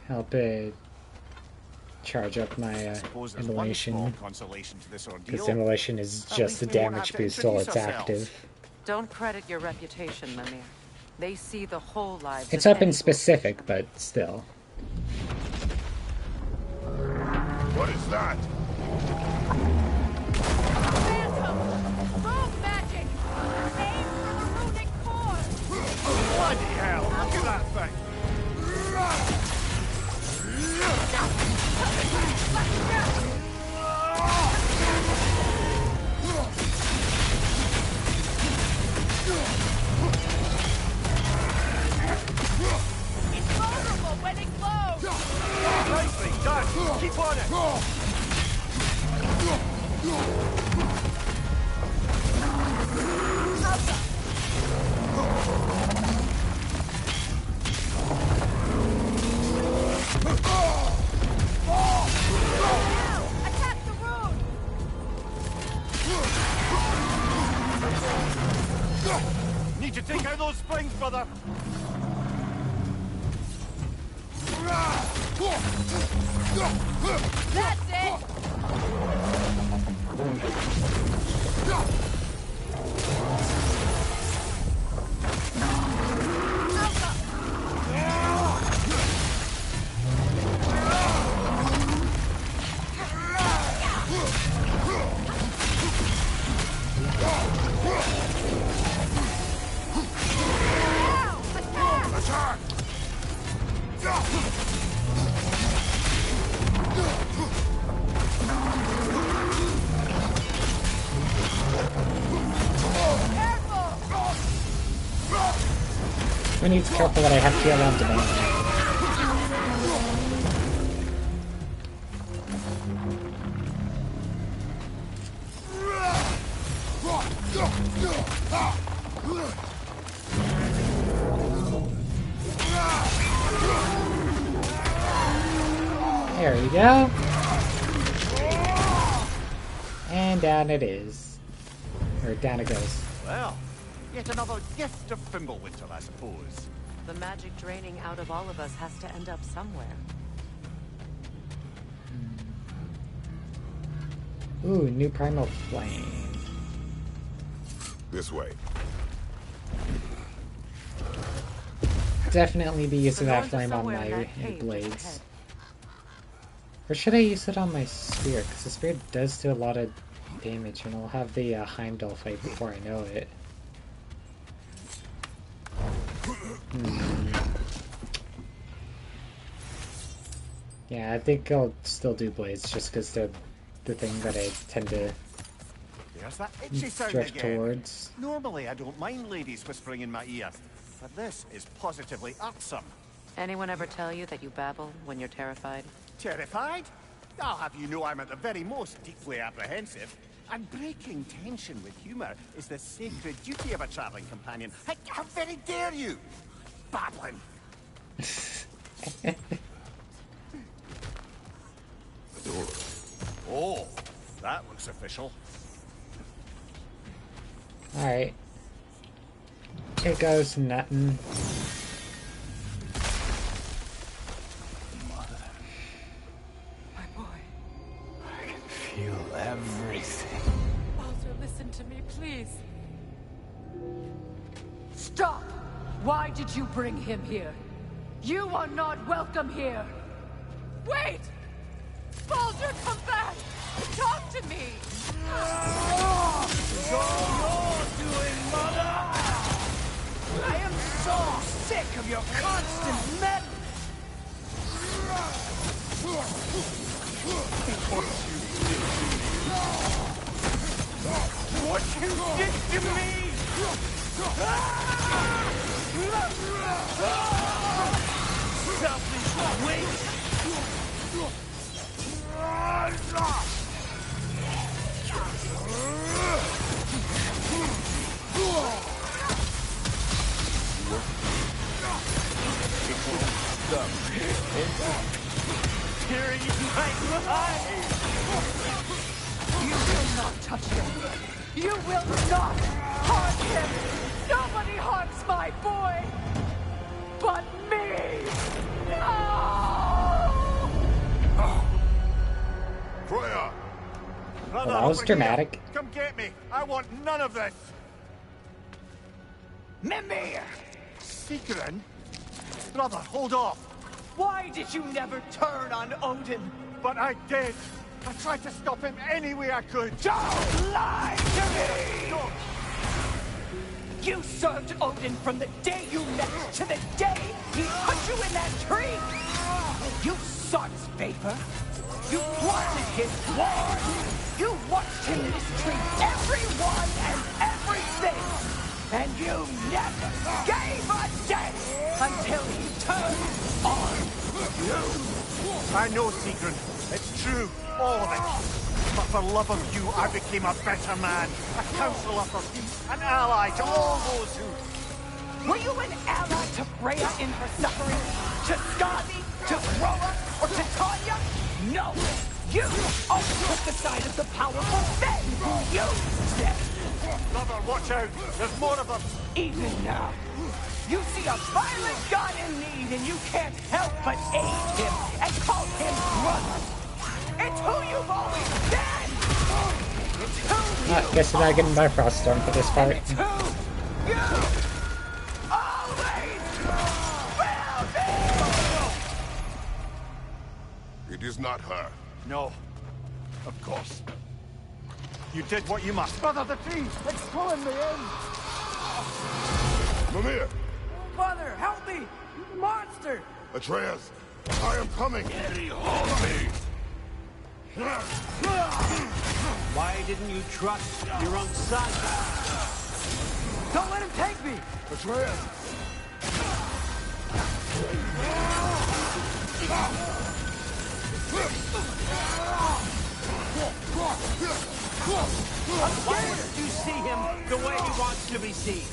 Help it charge up my Suppose there's one immolation. small consolation to this ordeal. Because immolation is At just least a we won't damage have to boost while it's introduce ourselves. active. Don't credit your reputation, Mimir. They see the whole lives It's of up in any- specific, but still. What is that? Move magic! Aim for the runic core! Bloody hell, look at that thing! It's vulnerable when it glows! Nicely done! Keep on it! Now! Attack the rune! Need to take out those springs, brother! That's it! Attack! We need to be careful that I have TLM to ban. There we go. And down it is. Or down it goes. Well, yet another gift of Fimbulwinter, I suppose. The magic draining out of all of us has to end up somewhere. Ooh, new primal flame. This way. Definitely be using We're that going to flame on somewhere in my that cave just blades. ahead. Or should I use it on my spear? Because the spear does do a lot of damage, and I'll have the Heimdall fight before I know it. Yeah, I think I'll still do blades, just because they're the thing that I tend to There's that itchy sound drift again. towards. Normally, I don't mind ladies whispering in my ear, but this is positively irksome. Anyone ever tell you that you babble when you're terrified? Terrified? I'll have you know I'm at the very most deeply apprehensive. And breaking tension with humor is the sacred duty of a traveling companion. How very dare you? Babbling. The door. Oh, that looks official. Alright. It goes nothing. My boy. I can feel everything. Baldur, listen to me, please. Stop! Why did you bring him here? You are not welcome here! Wait! Baldur, come back! Talk to me! It's all you're doing, Mother! I am so sick of your constant meddling! What you did to me! Selfish waste! Tearing my life! You will not touch him! You will not harm him! Nobody harms my boy! But me! No! Freya! Well, that was dramatic. Come get me! I want none of this! Mimir! Secret? Brother, hold off! Why did you never turn on Odin? But I did! I tried to stop him any way I could! Don't lie to me! You served Odin from the day you left to the day he put you in that tree! You sought his favor. You plotted his war. You watched him mistreat everyone and everything. And you never gave a damn until he turned on you. I know, Sigrun. It's true. All of it. But for love of you, I became a better man. A counselor for peace. An ally to all those who... Were you an ally to Freya in her suffering? To Skadi? To Groa? Or to Tanya? No! You always took the side of the powerful men who used them! Brother, watch out! There's more of them! Even now, you see a violent god in need and you can't help but aid him and call him brother! It's who you've always been! It's who you Guess we're not getting by Froststorm for this part. It's who you always will be! It is not her. No. Of course. You did what you must. Brother, the tree! It's pulling me in! Mimir! Mother, help me! Monster! Atreus! I am coming! Hold me! Why didn't you trust your own son? Don't let him take me! Atreus! Why wouldn't you see him the way he wants to be seen?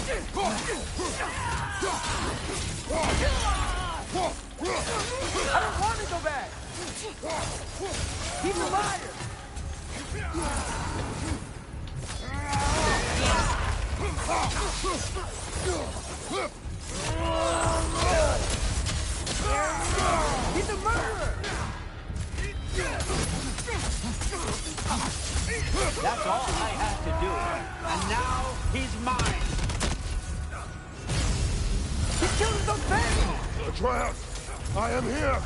I don't want to go back! He's a liar! He's a murderer! That's all I had to do. And now he's mine. He killed his own family! Atreus, I am here.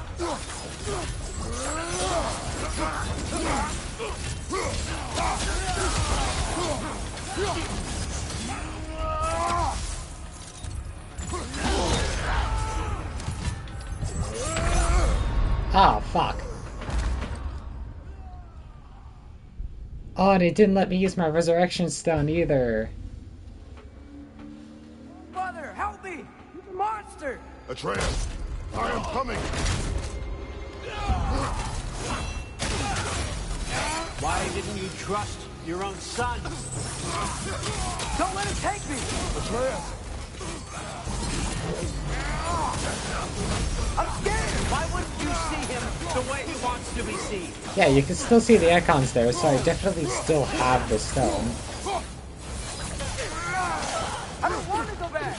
Ah, fuck. Oh, and it didn't let me use my resurrection stone either. Father, help me! He's a monster! Atreus, I am coming. Why didn't you trust your own son? Don't let him take me! Atreus! I'm scared! Why wouldn't you see him the way he wants to be seen? Yeah, you can still see the icons there, so I definitely still have the stone. I don't want to go back!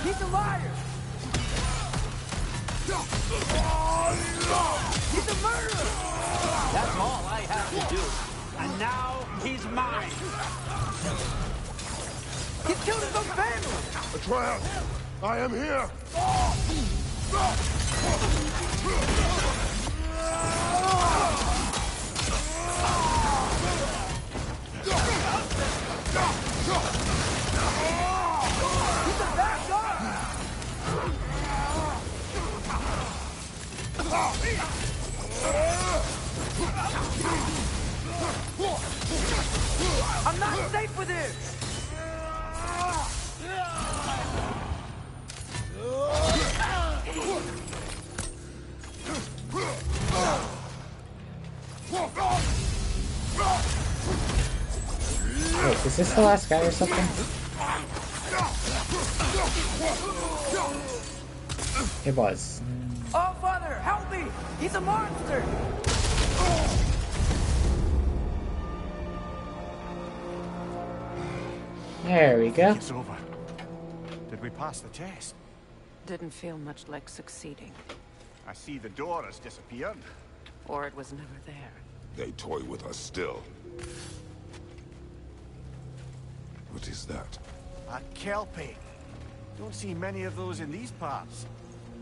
He's a liar! He's a murderer! That's all I have to do. And now he's mine. He killed his own family! Atreus, I am here. He's a bad guy! I'm not safe with him! Wait, is this the last guy or something? It was. Oh, Father, help me! He's a monster! There we go. It's over. Did we pass the test? Didn't feel much like succeeding. I see the door has disappeared. Or it was never there. They toy with us still. What is that? A Kelpie. Don't see many of those in these parts.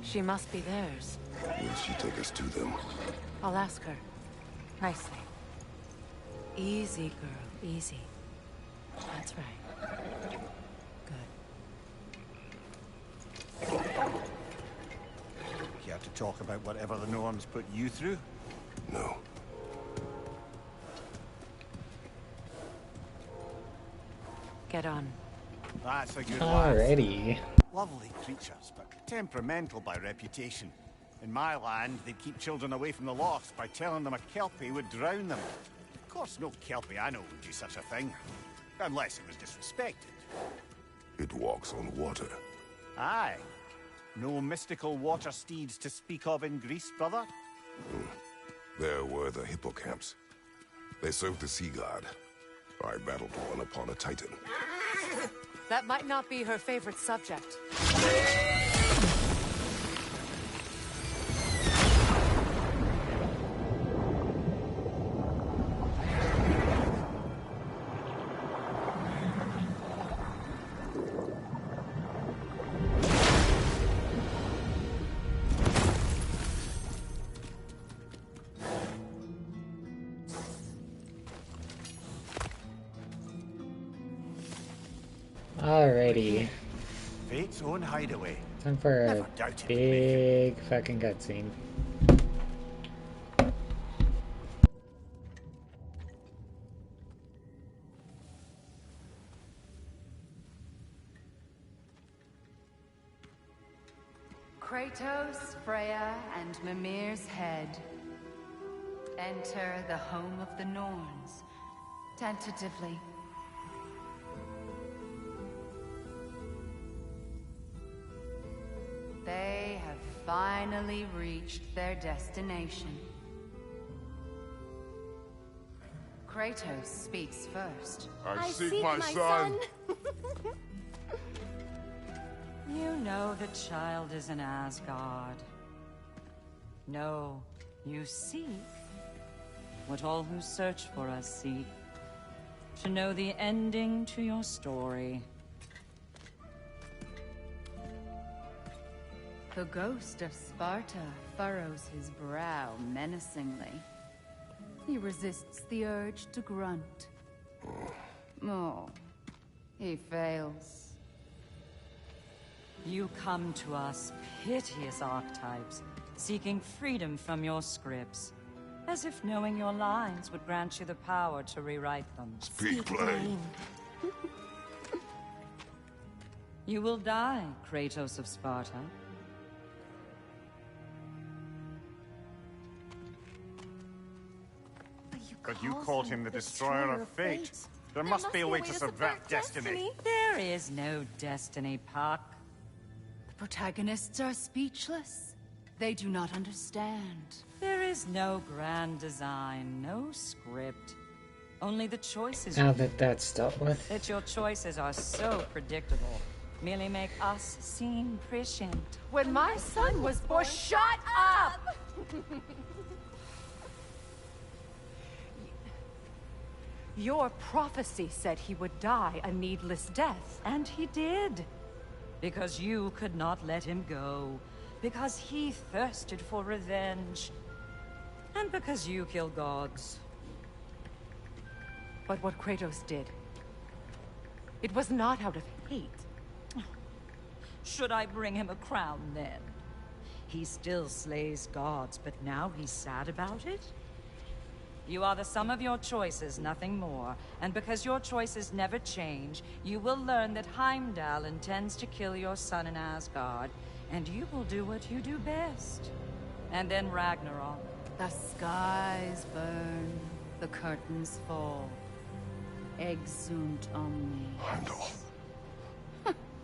She must be theirs. Will she take us to them? I'll ask her. Nicely. Easy, girl. Easy. That's right. Care to talk about whatever the norms put you through? No. Get on. That's a good lad. Alrighty. Lovely creatures, but temperamental by reputation. In my land, they'd keep children away from the lochs by telling them a Kelpie would drown them. Of course, no Kelpie I know would do such a thing. Unless it was disrespected. It walks on water. Aye. No mystical water steeds to speak of in Greece, brother? There were the hippocamps. They served the sea god. I battled one upon a titan. That might not be her favorite subject. Alrighty. Fate's own hideaway. Time for Never a doubted big fucking cutscene. Kratos, Freya, and Mimir's head. Enter the home of the Norns. Tentatively. They have finally reached their destination. Kratos speaks first. I seek my son. You know the child is in Asgard. No, you seek what all who search for us seek. To know the ending to your story. The ghost of Sparta furrows his brow menacingly. He resists the urge to grunt. Oh, he fails. You come to us, piteous archetypes, seeking freedom from your scripts. As if knowing your lines would grant you the power to rewrite them. Speak plain. You will die, Kratos of Sparta. But you called him the Destroyer of Fate. There must be a way to subvert destiny. There is no destiny, Puck. The protagonists are speechless. They do not understand. There is no grand design, no script. Only the choices. Now that that's dealt with. That your choices are so predictable. Merely make us seem prescient. When my son was born, shut up! Your prophecy said he would die a needless death. And he did. Because you could not let him go. Because he thirsted for revenge. And because you kill gods. But what Kratos did, it was not out of hate. Should I bring him a crown then? He still slays gods, but now he's sad about it? You are the sum of your choices, nothing more. And because your choices never change, you will learn that Heimdall intends to kill your son in Asgard, and you will do what you do best. And then Ragnarok. The skies burn, the curtains fall. Exunt omni. Heimdall.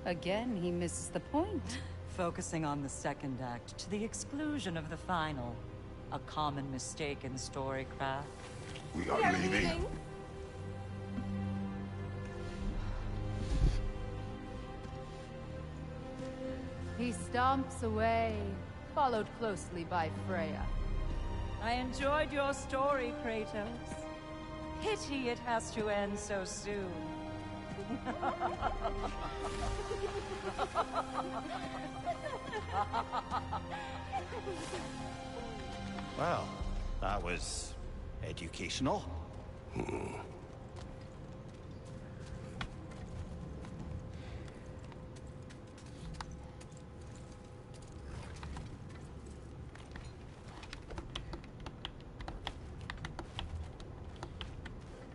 Again, he misses the point. Focusing on the second act to the exclusion of the final. A common mistake in storycraft. We are leaving. He stomps away, followed closely by Freya. I enjoyed your story, Kratos. Pity it has to end so soon. Well, that was educational.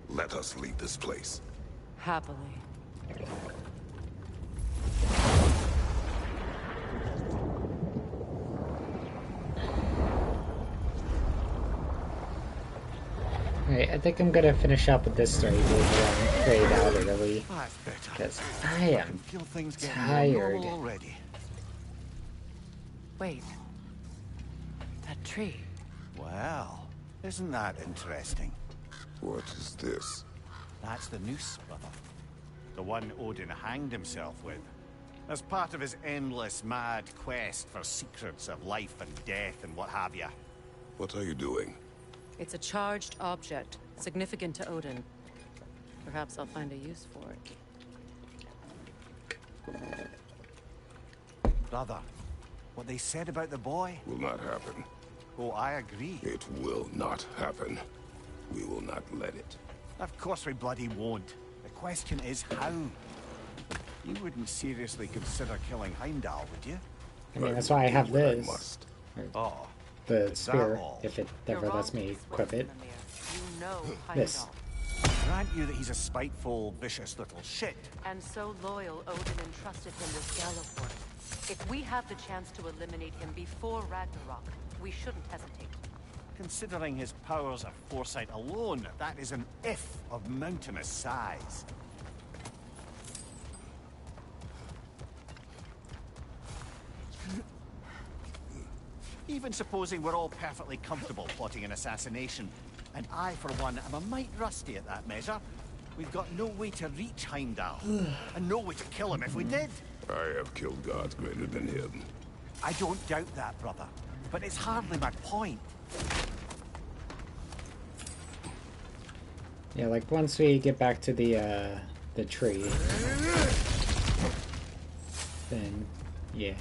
Let us leave this place. Happily. Alright, I think I'm gonna finish up with this story and fade out early. That's better. Because I am feel things getting more tired. normal already. Wait. That tree. Well, isn't that interesting? What is this? That's the noose, brother. The one Odin hanged himself with. As part of his endless, mad quest for secrets of life and death and what have you. What are you doing? It's a charged object, significant to Odin. Perhaps I'll find a use for it. Brother, what they said about the boy? Will not happen. Oh, I agree. It will not happen. We will not let it. Of course we bloody won't. The question is how. You wouldn't seriously consider killing Heimdall, would you? I mean, that's why I have this. Must. Oh. The spear, all? if it ever lets me equip it. You know This. Heimdall. Grant you that he's a spiteful, vicious little shit. And so loyal, Odin entrusted him with Gallop work. If we have the chance to eliminate him before Ragnarok, we shouldn't hesitate. Considering his powers of foresight alone, that is an if of mountainous size. Even supposing we're all perfectly comfortable plotting an assassination, and I, for one, am a mite rusty at that measure, we've got no way to reach Heimdall, and no way to kill him if we did. I have killed gods greater than him. I don't doubt that, brother, but it's hardly my point. Yeah, like once we get back to the tree, then yeah.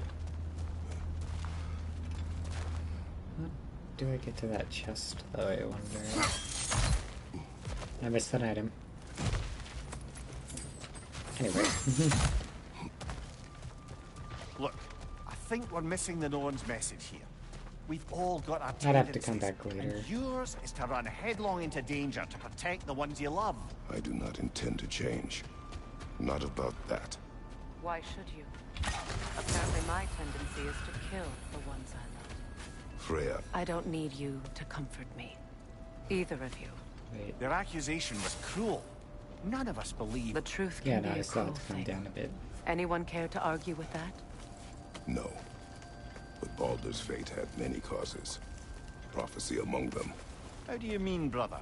How do I get to that chest though, I wonder? I missed that item. Anyway. Look, I think we're missing the Norn's message here. We've all got our I'd have to tendencies, come back later. and yours is to run headlong into danger to protect the ones you love. I do not intend to change. Not about that. Why should you? Apparently my tendency is to kill the ones I love. Freya. I don't need you to comfort me. Either of you. Wait. Their accusation was cruel. None of us believe. The truth Yeah, can no, be I a still cruel have to come thing. down a bit. Anyone care to argue with that? No. But Baldur's fate had many causes. Prophecy among them. How do you mean, brother?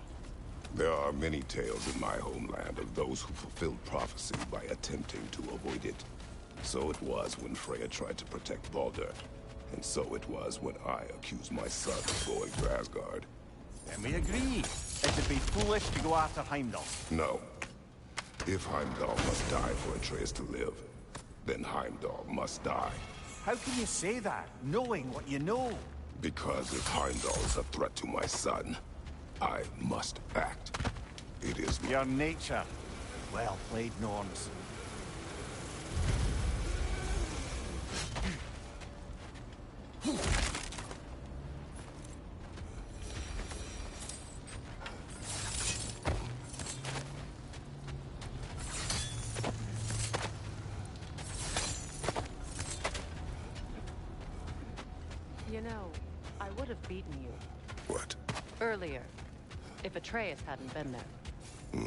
There are many tales in my homeland of those who fulfilled prophecy by attempting to avoid it. So it was when Freya tried to protect Baldur. And so it was when I accused my son of going to Asgard. Then we agree. It would be foolish to go after Heimdall. No. If Heimdall must die for Atreus to live, then Heimdall must die. How can you say that, knowing what you know? Because if Heimdall is a threat to my son, I must act. It is your nature. Well played, Norns. You know, I would have beaten you. What? Earlier. If Atreus hadn't been there.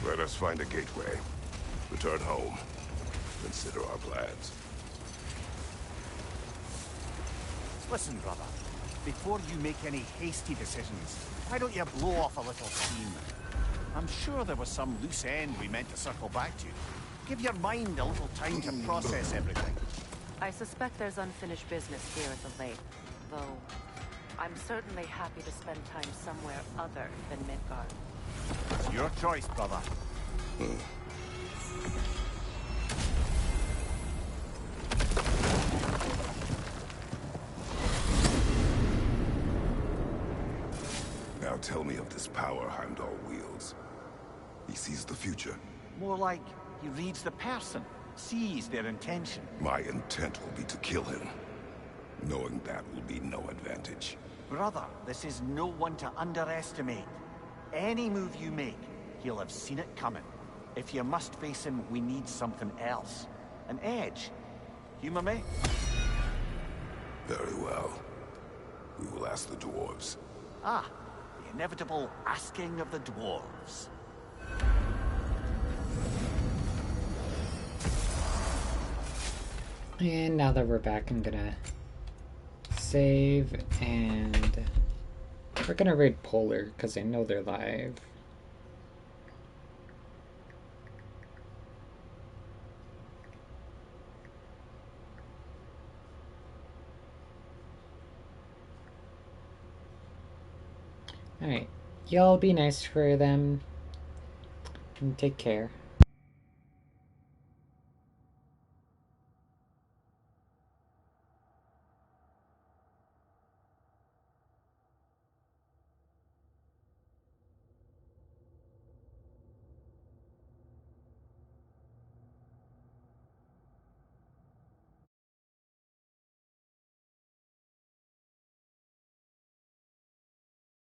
Let us find a gateway. Return home. Consider our plans. Listen, brother. Before you make any hasty decisions, why don't you blow off a little steam? I'm sure there was some loose end we meant to circle back to. Give your mind a little time to process everything. I suspect there's unfinished business here at the lake, though I'm certainly happy to spend time somewhere other than Midgard. It's your choice, brother. Now tell me of this power Heimdall wields. He sees the future. More like he reads the person, sees their intention. My intent will be to kill him. Knowing that will be no advantage. Brother, this is no one to underestimate. Any move you make, he'll have seen it coming. If you must face him, we need something else. An edge. Humor me? Very well. We will ask the dwarves. Ah, the inevitable asking of the dwarves. And now that we're back, I'm gonna save, and we're gonna raid Polar, because I know they're live. Alright, y'all be nice for them, and take care.